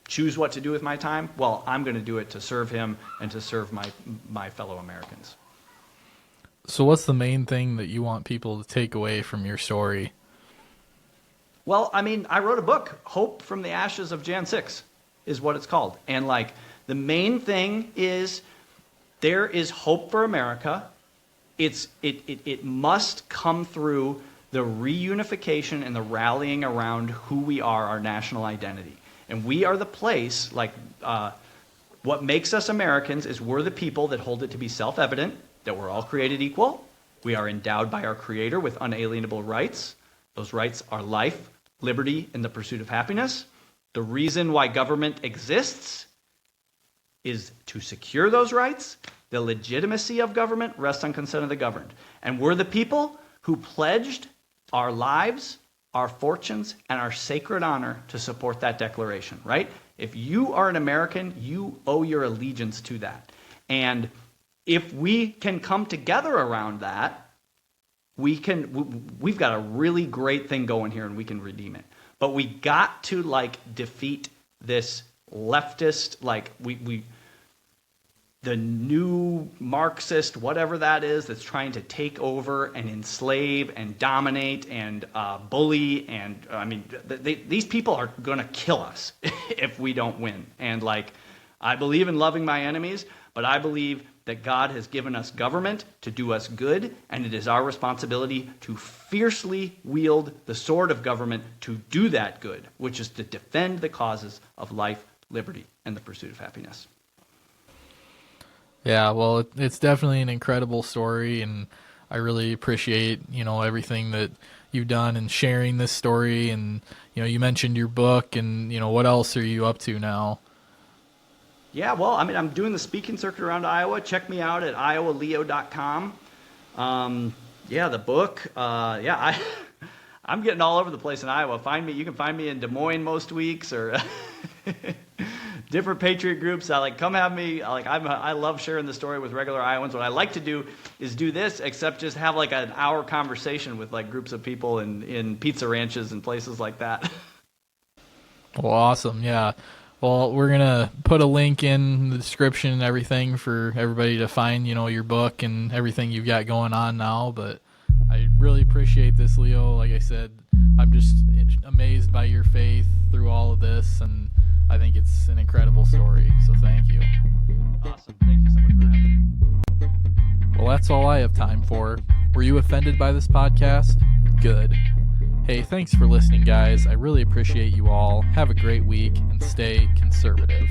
choose what to do with my time. Well, I'm going to do it to serve him and to serve my fellow Americans. So what's the main thing that you want people to take away from your story? Well, I mean, I wrote a book, Hope from the Ashes of Jan 6 is what it's called. And like the main thing is there is hope for America. It must come through the reunification and the rallying around who we are, our national identity. And we are the place, like what makes us Americans is we're the people that hold it to be self-evident that we're all created equal. We are endowed by our Creator with unalienable rights. Those rights are life, liberty, and the pursuit of happiness. The reason why government exists is to secure those rights. The legitimacy of government rests on consent of the governed. And we're the people who pledged our lives, our fortunes, and our sacred honor to support that declaration, right? If you are an American, you owe your allegiance to that. And if we can come together around that, we've got a really great thing going here, and we can redeem it. But we got to like defeat this leftist, like the new Marxist, whatever that is, that's trying to take over and enslave and dominate and bully. And I mean, these people are going to kill us if we don't win. And like, I believe in loving my enemies, but I believe that God has given us government to do us good, and it is our responsibility to fiercely wield the sword of government to do that good, which is to defend the causes of life, liberty, and the pursuit of happiness. Yeah, well, it's definitely an incredible story, and I really appreciate, everything that you've done and sharing this story. And, you mentioned your book, and, what else are you up to now? Yeah, well, I mean, I'm doing the speaking circuit around Iowa. Check me out at iowaleo.com. The book. I'm getting all over the place in Iowa. You can find me in Des Moines most weeks, or different patriot groups. Come have me. I love sharing the story with regular Iowans. What I like to do is do this, except just have like an hour conversation with like groups of people in pizza ranches and places like that. Well, awesome. Yeah. Well, we're going to put a link in the description and everything for everybody to find, your book and everything you've got going on now. But I really appreciate this, Leo. Like I said, I'm just amazed by your faith through all of this, and I think it's an incredible story. So thank you. Awesome. Thank you so much for having me. Well, that's all I have time for. Were you offended by this podcast? Good. Hey, thanks for listening, guys. I really appreciate you all. Have a great week and stay conservative.